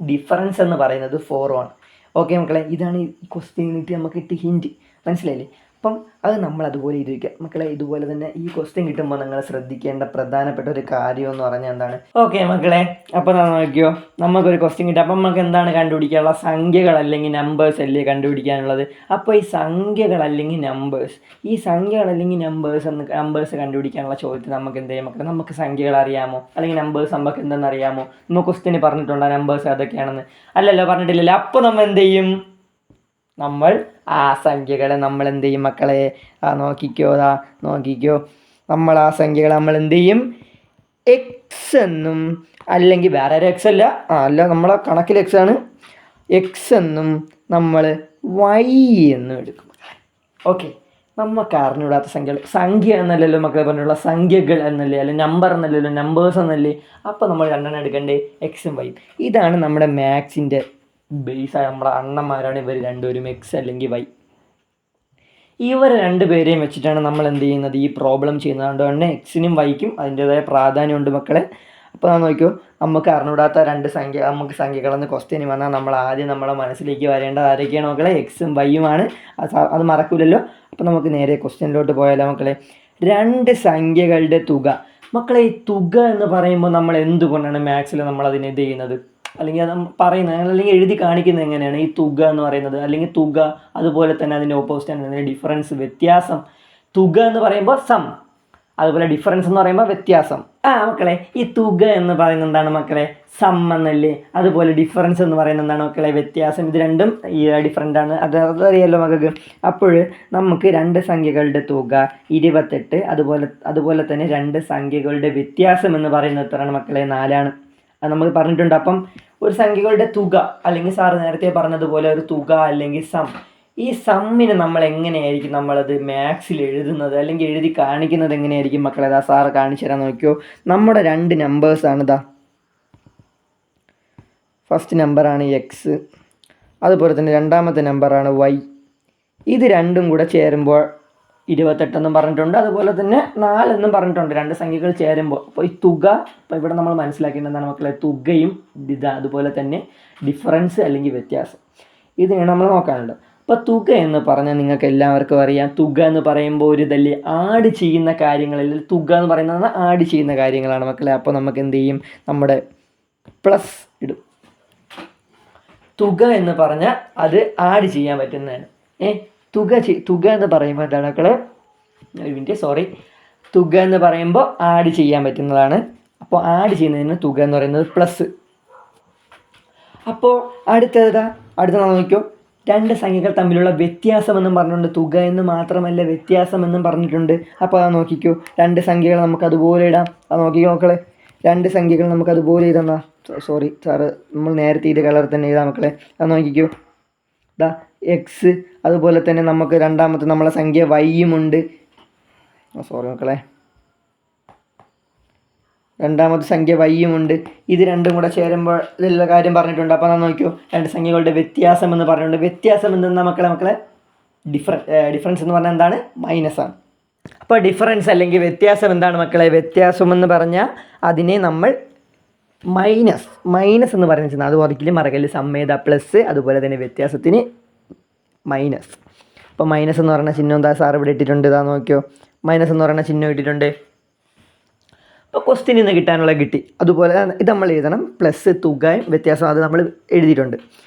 ഡിഫറൻസ് എന്ന് പറയുന്നത് 4ആണ്. ഓക്കെ മക്കളെ, ഇതാണ് ഈ ക്വസ്റ്റ്യൻ നമുക്ക് കിട്ടിയ ഹിൻറ്റ്. മനസ്സിലായില്ലേ? അപ്പം അത് നമ്മൾ അതുപോലെ ചെയ്ത് വയ്ക്കുക മക്കളെ. ഇതുപോലെ തന്നെ ഈ ക്വസ്റ്റ്യൻ കിട്ടുമ്പോൾ നിങ്ങൾ ശ്രദ്ധിക്കേണ്ട പ്രധാനപ്പെട്ട ഒരു കാര്യം എന്ന് പറഞ്ഞാൽ എന്താണ്? ഓക്കെ മക്കളെ, അപ്പോൾ നോക്കിയോ, നമുക്കൊരു ക്വസ്റ്റ്യൻ കിട്ടും. അപ്പം നമുക്ക് എന്താണ് കണ്ടുപിടിക്കാനുള്ള? സംഖ്യകൾ അല്ലെങ്കിൽ നമ്പേഴ്സ് അല്ലേ കണ്ടുപിടിക്കാനുള്ളത്. അപ്പോൾ ഈ സംഖ്യകൾ അല്ലെങ്കിൽ നമ്പേഴ്സ് കണ്ടുപിടിക്കാനുള്ള ചോദ്യത്തിൽ നമുക്ക് എന്ത് ചെയ്യാം മക്കളെ? നമുക്ക് സംഖ്യകൾ അറിയാമോ അല്ലെങ്കിൽ നമ്പേഴ്സ് നമുക്ക് എന്തെന്ന് അറിയാമോ? നമ്മൾ ക്വസ്റ്റ്യന് പറഞ്ഞിട്ടുണ്ടോ നമ്പേഴ്സ് അതൊക്കെയാണെന്ന്? അല്ലല്ലോ, പറഞ്ഞിട്ടില്ലല്ലോ. അപ്പോൾ നമ്മൾ എന്ത് ചെയ്യും? നമ്മൾ ആ സംഖ്യകളെ നമ്മൾ എന്ത് ചെയ്യും മക്കളെ? നോക്കിക്കോ. നമ്മൾ ആ സംഖ്യകളെ നമ്മൾ എന്ത് ചെയ്യും? എക്സ് എന്നും, അല്ലെങ്കിൽ വേറെ എക്സ് അല്ല നമ്മളെ കണക്കിൽ എക്സ് ആണ്, എക്സ് എന്നും നമ്മൾ വൈ എന്നും എടുക്കും. ഓക്കെ, നമുക്ക് അറിഞ്ഞുകൂടാത്ത സംഖ്യ എന്നല്ലല്ലോ മക്കളെ പറഞ്ഞിട്ടുള്ള, സംഖ്യകൾ എന്നല്ലേ, അല്ലെങ്കിൽ നമ്പർ എന്നല്ലല്ലോ, നമ്പേഴ്സ് എന്നല്ലേ. അപ്പോൾ നമ്മൾ 2 എടുക്കണ്ടേ? എക്സും വൈയും. ഇതാണ് നമ്മുടെ മാത്സിൻ്റെ ബേസായ നമ്മുടെ അണ്ണന്മാരാണ് ഇവർ രണ്ടുപേരും, എക്സ് അല്ലെങ്കിൽ വൈ. ഇവർ 2 പേരെയും വെച്ചിട്ടാണ് നമ്മൾ എന്ത് ചെയ്യുന്നത്? ഈ പ്രോബ്ലം ചെയ്യുന്നത്. അതുകൊണ്ട് തന്നെ എക്സിനും വൈക്കും അതിൻ്റേതായ പ്രാധാന്യമുണ്ട് മക്കളെ. അപ്പോൾ നോക്കിയോ, നമുക്ക് അറിഞ്ഞുകൂടാത്ത 2 സംഖ്യകളെന്ന് ക്വസ്റ്റ്യൻ വന്നാൽ നമ്മൾ ആദ്യം നമ്മളെ മനസ്സിലേക്ക് വരേണ്ടത് ആരൊക്കെയാണ് മക്കളെ? എക്സും വൈയുമാണ്. അത് മറക്കില്ലല്ലോ. അപ്പോൾ നമുക്ക് നേരെ ക്വസ്റ്റ്യനിലോട്ട് പോയാലോ മക്കളെ? 2 സംഖ്യകളുടെ തുക. മക്കളെ, ഈ തുക എന്ന് പറയുമ്പോൾ നമ്മൾ എന്തുകൊണ്ടാണ് മാത്സിൽ നമ്മൾ അതിനെ ഇത് ചെയ്യുന്നത്, അല്ലെങ്കിൽ അത് പറയുന്നത്, അല്ലെങ്കിൽ എഴുതി കാണിക്കുന്നത് എങ്ങനെയാണ്? ഈ തുക എന്ന് പറയുന്നത്, അല്ലെങ്കിൽ തുക, അതുപോലെ തന്നെ അതിൻ്റെ ഓപ്പോസിറ്റ് ആണ് ഡിഫറൻസ്, വ്യത്യാസം. തുക എന്ന് പറയുമ്പോൾ സം, അതുപോലെ ഡിഫറൻസ് എന്ന് പറയുമ്പോൾ വ്യത്യാസം. മക്കളെ, ഈ തുക എന്ന് പറയുന്നത് എന്താണ് മക്കളെ? സം എന്നല്ലേ. അതുപോലെ ഡിഫറൻസ് എന്ന് പറയുന്നത് എന്താണ് മക്കളെ? വ്യത്യാസം. ഇത് രണ്ടും ഡിഫറൻ്റ് ആണ്, അതറിയാലോ മക്കൾക്ക്. അപ്പോൾ നമുക്ക് 2 സംഖ്യകളുടെ തുക 28, അതുപോലെ തന്നെ 2 സംഖ്യകളുടെ വ്യത്യാസം എന്ന് പറയുന്നത് എത്രയാണ് മക്കളെ? 4ആണ്. അത് നമുക്ക് പറഞ്ഞിട്ടുണ്ട്. അപ്പം ഒരു സംഖ്യകളുടെ തുക, അല്ലെങ്കിൽ സാറ് നേരത്തെ പറഞ്ഞതുപോലെ ഒരു തുക അല്ലെങ്കിൽ സം, ഈ സമ്മിന് നമ്മൾ എങ്ങനെയായിരിക്കും നമ്മളത് മാത്സിൽ എഴുതുന്നത്, അല്ലെങ്കിൽ എഴുതി കാണിക്കുന്നത് എങ്ങനെയായിരിക്കും മക്കളെ? സാറ് കാണിച്ചു തരാൻ നോക്കിയോ. നമ്മുടെ 2 നമ്പേഴ്സാണ്. ഫസ്റ്റ് നമ്പറാണ് എക്സ്, അതുപോലെ തന്നെ രണ്ടാമത്തെ നമ്പറാണ് വൈ. ഇത് രണ്ടും കൂടെ ചേരുമ്പോൾ 28 എന്നും പറഞ്ഞിട്ടുണ്ട്, അതുപോലെ തന്നെ 4 എന്നും പറഞ്ഞിട്ടുണ്ട്. 2 സംഖ്യകൾ ചേരുമ്പോൾ. അപ്പോൾ ഈ തുക, ഇപ്പോൾ ഇവിടെ നമ്മൾ മനസ്സിലാക്കേണ്ടത് എന്താണ് മക്കളെ? തുകയും അതുപോലെ തന്നെ ഡിഫറൻസ് അല്ലെങ്കിൽ വ്യത്യാസം. ഇതിനാണ് നമ്മൾ നോക്കാനുള്ളത്. അപ്പോൾ തുക എന്ന് പറഞ്ഞാൽ നിങ്ങൾക്ക് എല്ലാവർക്കും അറിയാം, തുക എന്ന് പറയുമ്പോൾ ഒരു ഇതല്ലേ ആഡ് ചെയ്യുന്ന കാര്യങ്ങളിൽ തുക എന്ന് പറയുന്നത് ആഡ് ചെയ്യുന്ന കാര്യങ്ങളാണ് മക്കളെ. അപ്പോൾ നമുക്ക് എന്ത് ചെയ്യും, നമ്മുടെ പ്ലസ് ഇടും. തുക എന്ന് പറഞ്ഞാൽ അത് ആഡ് ചെയ്യാൻ പറ്റുന്നതാണ്. തുക എന്ന് പറയുമ്പോൾ എന്താണ് മക്കളെ, ഒരു മിനിറ്റ് സോറി, തുക എന്ന് പറയുമ്പോൾ ആഡ് ചെയ്യാൻ പറ്റുന്നതാണ്. അപ്പോൾ ആഡ് ചെയ്യുന്നതിന് തുക എന്ന് പറയുന്നത് പ്ലസ്. അപ്പോൾ അടുത്ത നോക്കിയോ, രണ്ട് സംഖ്യകൾ തമ്മിലുള്ള വ്യത്യാസമെന്നും പറഞ്ഞിട്ടുണ്ട്, തുക എന്ന് മാത്രമല്ല വ്യത്യാസമെന്നും പറഞ്ഞിട്ടുണ്ട്. അപ്പോൾ അത് നോക്കിക്കോ, രണ്ട് സംഖ്യകൾ നമുക്ക് അതുപോലെ ഇടാം. അത് നോക്കിക്കോ മക്കളെ, രണ്ട് സംഖ്യകൾ നമുക്ക് അതുപോലെ എഴുതാം. സോറി സാറ്, നമ്മൾ നേരത്തെ ഇത് കളർ തന്നെ എഴുതാം മക്കളെ. അത് നോക്കിക്കോ, ദാ എക്സ്, അതുപോലെ തന്നെ നമുക്ക് രണ്ടാമത്തെ നമ്മളെ സംഖ്യ വൈയുമുണ്ട്. സോറി മക്കളെ, രണ്ടാമത്തെ സംഖ്യ വൈയുമുണ്ട്. ഇത് രണ്ടും കൂടെ ചേരുമ്പോൾ ഇതിലുള്ള കാര്യം പറഞ്ഞിട്ടുണ്ട്. അപ്പോൾ നമ്മൾ നോക്കിയോ, രണ്ട് സംഖ്യകളുടെ വ്യത്യാസം എന്ന് പറഞ്ഞിട്ടുണ്ട്. വ്യത്യാസം എന്തെന്നാ മക്കളെ ഡിഫറൻസ് എന്ന് പറഞ്ഞാൽ എന്താണ്, മൈനസ് ആണ്. അപ്പോൾ ഡിഫറൻസ് അല്ലെങ്കിൽ വ്യത്യാസം എന്താണ് മക്കളെ, വ്യത്യാസം എന്ന് പറഞ്ഞാൽ അതിനെ നമ്മൾ മൈനസ് എന്ന് പറയുന്നത്, അത് ഒരിക്കലും മറക്കല്, സമ്മേത പ്ലസ്, അതുപോലെ തന്നെ വ്യത്യാസത്തിന് മൈനസ്. അപ്പോൾ മൈനസ് എന്ന് പറയുന്ന ചിഹ്നം എന്താ സാർ ഇവിടെ ഇട്ടിട്ടുണ്ട്, ഇതാ നോക്കിയോ, മൈനസ് എന്ന് പറയുന്ന ചിഹ്നം ഇട്ടിട്ടുണ്ട്. അപ്പോൾ ക്വസ്റ്റ്യനിൽ നിന്ന് കിട്ടാനുള്ള കിട്ടി. അതുപോലെ ഇത് നമ്മൾ എഴുതണം, പ്ലസ് തുകയും വ്യത്യാസം അത് നമ്മൾ എഴുതിയിട്ടുണ്ട്.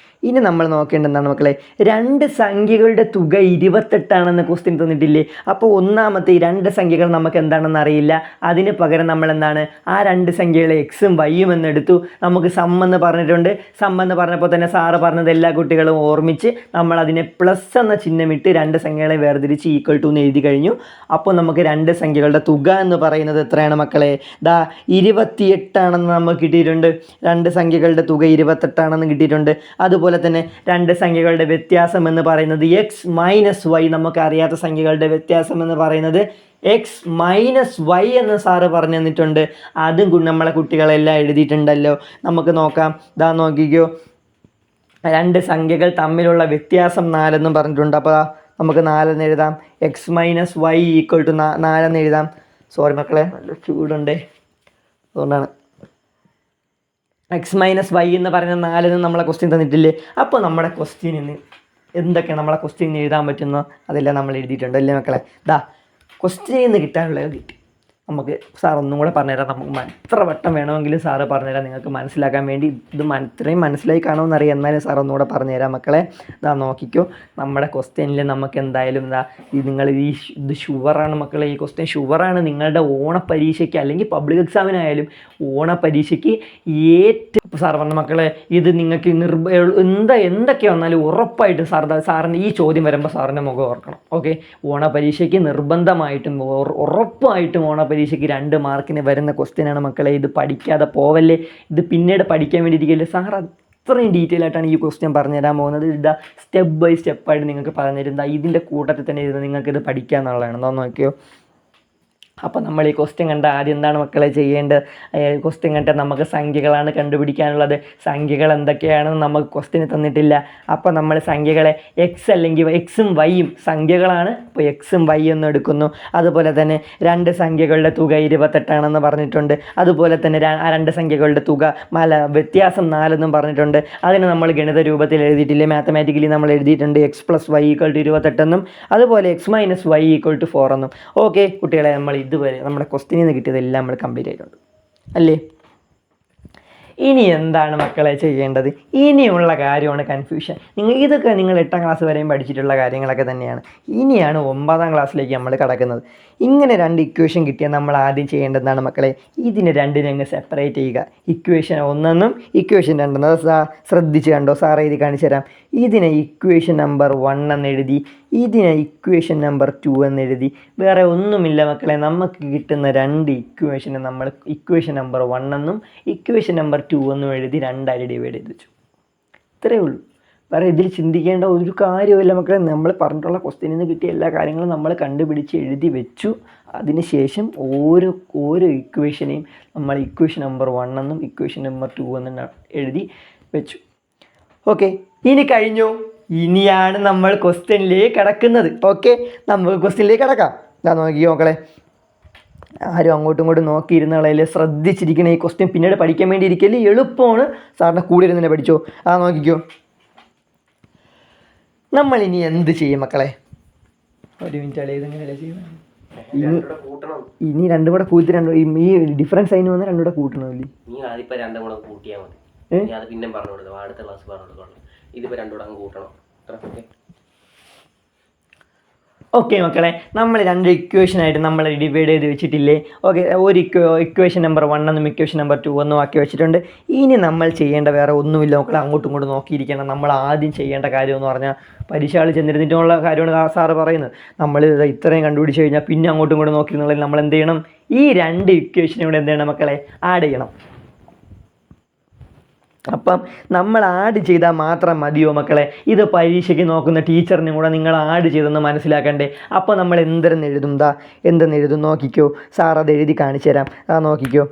ഇനി നമ്മൾ നോക്കേണ്ടത് എന്താണ് മക്കളെ, രണ്ട് സംഖ്യകളുടെ തുക 28 ക്വസ്റ്റ്യൻ തന്നിട്ടില്ലേ. അപ്പോൾ ഒന്നാമത്തെ ഈ രണ്ട് സംഖ്യകൾ നമുക്ക് എന്താണെന്ന് അറിയില്ല. അതിന് പകരം നമ്മൾ എന്താണ്, ആ രണ്ട് സംഖ്യകളെ എക്സും വൈയും എന്നെടുത്തു. നമുക്ക് സം എന്ന് പറഞ്ഞിട്ടുണ്ട്. സം എന്ന് പറഞ്ഞപ്പോൾ തന്നെ സാറ് പറഞ്ഞത് എല്ലാ കുട്ടികളും ഓർമ്മിച്ച് നമ്മൾ അതിനെ പ്ലസ് എന്ന ചിഹ്നമിട്ട് രണ്ട് സംഖ്യകളെ വേർതിരിച്ച് ഈക്വൽ ടു എന്ന് എഴുതി കഴിഞ്ഞു. അപ്പോൾ നമുക്ക് രണ്ട് സംഖ്യകളുടെ തുക എന്ന് പറയുന്നത് എത്രയാണ് മക്കളെ, 28 നമുക്ക് കിട്ടിയിട്ടുണ്ട്. രണ്ട് സംഖ്യകളുടെ തുക 28 കിട്ടിയിട്ടുണ്ട്. അതുപോലെ തന്നെ രണ്ട് സംഖ്യകളുടെ വ്യത്യാസം എന്ന് പറയുന്നത് എക്സ് മൈനസ് വൈ. നമുക്ക് അറിയാത്ത സംഖ്യകളുടെ വ്യത്യാസം എന്ന് പറയുന്നത് എക്സ് മൈനസ് വൈ എന്ന് സാറ് പറഞ്ഞു തന്നിട്ടുണ്ട്. അതും നമ്മളെ കുട്ടികളെല്ലാം എഴുതിയിട്ടുണ്ടല്ലോ. നമുക്ക് നോക്കാം, നോക്കിക്കോ, രണ്ട് സംഖ്യകൾ തമ്മിലുള്ള വ്യത്യാസം 4 പറഞ്ഞിട്ടുണ്ട്. അപ്പോൾ നമുക്ക് 4 എഴുതാം. X minus y equal to 4 എഴുതാം. സോറി മക്കളെ, നല്ല ചൂടുണ്ടേ, അതുകൊണ്ടാണ്. എക്സ് മൈനസ് വൈ എന്ന് പറയുന്ന 4 നമ്മളെ ക്വസ്റ്റ്യൻ തന്നിട്ടില്ലേ. അപ്പോൾ നമ്മുടെ ക്വസ്റ്റ്യനിന്ന് എന്തൊക്കെ നമ്മളെ ക്വസ്റ്റ്യൻ എഴുതാൻ പറ്റുന്നോ അതെല്ലാം നമ്മൾ എഴുതിയിട്ടുണ്ട് അല്ലേ മക്കളെ. ക്വസ്റ്റ്യനിൽ നിന്ന് കിട്ടാനുള്ളത് കിട്ടി. നമുക്ക് സാർ ഒന്നും കൂടെ പറഞ്ഞുതരാം. നമുക്ക് എത്ര വട്ടം വേണമെങ്കിലും സാറ് പറഞ്ഞുതരാം, നിങ്ങൾക്ക് മനസ്സിലാക്കാൻ വേണ്ടി. ഇത് ഇത്രയും മനസ്സിലായി കാണുമെന്നറിയാം, എന്നാലും സാർ ഒന്നുകൂടെ പറഞ്ഞുതരാം മക്കളെ. നോക്കിക്കോ, നമ്മുടെ ക്വസ്റ്റ്യനിൽ നമുക്ക് എന്തായാലും നിങ്ങൾ ഇത് ഷുവറാണ് മക്കളെ. ഈ ക്വസ്റ്റ്യൻ ഷുവറാണ്. നിങ്ങളുടെ ഓണപ്പരീക്ഷയ്ക്ക് അല്ലെങ്കിൽ പബ്ലിക് എക്സാമിനായാലും ഓണപ്പരീക്ഷയ്ക്ക് ഏറ്റവും സാർ പറഞ്ഞ മക്കളെ, ഇത് നിങ്ങൾക്ക് എന്തൊക്കെ വന്നാലും ഉറപ്പായിട്ടും സാറിൻ്റെ ഈ ചോദ്യം വരുമ്പോൾ സാറിൻ്റെ മുഖം ഓർക്കണം. ഓക്കെ, ഓണപ്പരീക്ഷയ്ക്ക് നിർബന്ധമായിട്ടും ഉറപ്പായിട്ടും ഓണപ്പരീക്ഷയ്ക്ക് 2 മാർക്കിന് വരുന്ന ക്വസ്റ്റ്യനാണ് മക്കളെ. ഇത് പഠിക്കാതെ പോവല്ലേ, ഇത് പിന്നീട് പഠിക്കാൻ വേണ്ടി ഇരിക്കല്ലേ. സാർ അത്രയും ഡീറ്റെയിൽ ആയിട്ടാണ് ഈ ക്വസ്റ്റ്യൻ പറഞ്ഞുതരാൻ പോകുന്നത്. ഇതാ സ്റ്റെപ്പ് ബൈ സ്റ്റെപ്പായിട്ട് നിങ്ങൾക്ക് പറഞ്ഞുതരുന്ന ഇതിൻ്റെ കൂട്ടത്തിൽ തന്നെ ഇരുന്ന് നിങ്ങൾക്കിത് പഠിക്കുക എന്നുള്ളതാണ്. എന്താ നോക്കിയോ. അപ്പോൾ നമ്മൾ ഈ ക്വസ്റ്റ്യൻ കണ്ട ആദ്യം എന്താണ് മക്കളെ ചെയ്യേണ്ടത്, ക്വസ്റ്റ്യൻ കണ്ട നമുക്ക് സംഖ്യകളാണ് കണ്ടുപിടിക്കാനുള്ളത്. സംഖ്യകൾ എന്തൊക്കെയാണെന്ന് നമുക്ക് ക്വസ്റ്റ്യന് തന്നിട്ടില്ല. അപ്പോൾ നമ്മൾ സംഖ്യകളെ എക്സ് അല്ലെങ്കിൽ എക്സും വൈയും സംഖ്യകളാണ്. അപ്പോൾ എക്സും വൈ എന്ന് എടുക്കുന്നു. അതുപോലെ തന്നെ രണ്ട് സംഖ്യകളുടെ തുക 28 പറഞ്ഞിട്ടുണ്ട്. അതുപോലെ തന്നെ ആ രണ്ട് സംഖ്യകളുടെ തുക വ്യത്യാസം 4 പറഞ്ഞിട്ടുണ്ട്. അതിന് നമ്മൾ ഗണിത രൂപത്തിൽ എഴുതിയിട്ടില്ലേ, മാത്തമാറ്റിക്കലി നമ്മൾ എഴുതിയിട്ടുണ്ട്. X plus y equal to 28 അതുപോലെ x minus y equal to 4 okay കുട്ടികളെ, നമ്മൾ ഇതുവരെ നമ്മുടെ ക്വസ്റ്റ്യനിൽ നിന്ന് കിട്ടിയതെല്ലാം നമ്മൾ കംപ്ലീറ്റ് ആയിട്ടുണ്ട് അല്ലേ. ഇനി എന്താണ് മക്കളെ ചെയ്യേണ്ടത്? ഇനിയുള്ള കാര്യമാണ് കൺഫ്യൂഷൻ. ഇതൊക്കെ നിങ്ങൾ 8ാം ക്ലാസ് വരെയും പഠിച്ചിട്ടുള്ള കാര്യങ്ങളൊക്കെ തന്നെയാണ്. ഇനിയാണ് 9ാം ക്ലാസ്സിലേക്ക് നമ്മൾ കടക്കുന്നത്. ഇങ്ങനെ 2 ഇക്വേഷൻ കിട്ടിയാൽ നമ്മൾ ആദ്യം ചെയ്യേണ്ടതാണ് മക്കളെ, ഇതിന് 2 അങ്ങ് സെപ്പറേറ്റ് ചെയ്യുക. ഇക്വേഷൻ 1 ഇക്വേഷൻ 2 അത് ശ്രദ്ധിച്ച് കണ്ടോ, സാറേ ഇത് കാണിച്ചു തരാം. ഇതിനെ ഇക്വേഷൻ നമ്പർ 1 എന്ന് എഴുതി, ഇതിനെ ഇക്വേഷൻ നമ്പർ 2 എന്ന് എഴുതി. വേറെ ഒന്നുമില്ല മക്കളെ, നമുക്ക് കിട്ടുന്ന 2 ഇക്വേഷനെ നമ്മൾ ഇക്വേഷൻ നമ്പർ 1 എന്നും ഇക്വേഷൻ നമ്പർ 2 എന്നും എഴുതി 2 ഡിവൈഡ് ചെയ്ത് വെച്ചു. ഇത്രയേ ഉള്ളൂ. വേറെ ഇതിൽ ചിന്തിക്കേണ്ട ഒരു കാര്യമില്ല മക്കളെ. നമ്മൾ പറഞ്ഞിട്ടുള്ള ക്വസ്റ്റ്യനിൽ നിന്ന് കിട്ടിയ എല്ലാ കാര്യങ്ങളും നമ്മൾ കണ്ടുപിടിച്ച് എഴുതി വെച്ചു. അതിനുശേഷം ഓരോ ഇക്വേഷനെയും നമ്മൾ ഇക്വേഷൻ നമ്പർ 1 എന്നും ഇക്വേഷൻ നമ്പർ 2 എന്നും എഴുതി വെച്ചു. ഓക്കെ, ഇനി കഴിഞ്ഞു. ഇനിയാണ് നമ്മൾ ക്വസ്റ്റ്യനിലേക്ക് കിടക്കുന്നത്. ഓക്കെ, നമുക്ക് ക്വസ്റ്റ്യനിലേക്ക് കിടക്കാം. നോക്കിയോ മക്കളെ, ആരും അങ്ങോട്ടും ഇങ്ങോട്ടും നോക്കിയിരുന്നാളെ, ശ്രദ്ധിച്ചിരിക്കണം. ഈ ക്വസ്റ്റ്യൻ പിന്നീട് പഠിക്കാൻ വേണ്ടി ഇരിക്കല് എളുപ്പമാണ്. സാറിൻ്റെ കൂടെ ഇരുന്ന് തന്നെ പഠിച്ചോ. നോക്കിക്കോ, നമ്മളിനി എന്ത് ചെയ്യും മക്കളെ? ഒരു മിനിറ്റ് അല്ലേ, ഇതെങ്ങനെയല്ലേ ചെയ്യുന്നത്? ഇനി രണ്ടും കൂടെ കൂട്ടി ഈ ഡിഫറൻസ് അതിന് വന്നാൽ രണ്ടും കൂടെ കൂട്ടണമല്ലേ? നീ അതിപ്പോൾ രണ്ടും കൂടെ കൂട്ടിയാൽ മതി. അത് പിന്നെ പറഞ്ഞു കൊടുക്കും, അടുത്ത ക്ലാസ് പറഞ്ഞു കൊടുക്കണം. ഇതിപ്പോൾ രണ്ടും കൂടെ അങ്ങ് കൂട്ടണം. ഓക്കെ മക്കളെ, നമ്മൾ രണ്ട് ഇക്വേഷനായിട്ട് നമ്മൾ ഡിവൈഡ് ചെയ്ത് വെച്ചിട്ടില്ലേ? ഓക്കെ, ഒരു ഇക്വേഷൻ നമ്പർ 1 എന്നും ഇക്വേഷൻ നമ്പർ 2 എന്നും ആക്കി വെച്ചിട്ടുണ്ട്. ഇനി നമ്മൾ ചെയ്യേണ്ട വേറെ ഒന്നുമില്ല മക്കളെ, അങ്ങോട്ടും ഇങ്ങോട്ടും നോക്കിയിരിക്കണം. നമ്മൾ ആദ്യം ചെയ്യേണ്ട കാര്യം എന്ന് പറഞ്ഞാൽ പരീക്ഷകൾ ചെന്നിരുന്നിട്ടുള്ള കാര്യമാണ് സാറ് പറയുന്നത്. നമ്മൾ ഇത്രയും കണ്ടുപിടിച്ച് കഴിഞ്ഞാൽ പിന്നെ അങ്ങോട്ടും ഇങ്ങോട്ടും നോക്കിയിരുന്നുള്ളതിൽ നമ്മൾ എന്ത് ചെയ്യണം? ഈ രണ്ട് ഇക്വേഷനും കൂടെ എന്ത് ചെയ്യണം മക്കളെ? ആഡ് ചെയ്യണം. അപ്പം നമ്മൾ ആഡ് ചെയ്താൽ മാത്രം മതിയോ മക്കളെ? ഇത് പരീക്ഷയ്ക്ക് നോക്കുന്ന ടീച്ചറിനും കൂടെ നിങ്ങൾ ആഡ് ചെയ്തെന്ന് മനസ്സിലാക്കണ്ടേ? അപ്പോൾ നമ്മൾ എന്തെന്ന് എഴുതും? എന്തെന്ന് എഴുതും നോക്കിക്കോ, സാർ അത് എഴുതി കാണിച്ചു തരാം. നോക്കിക്കോ,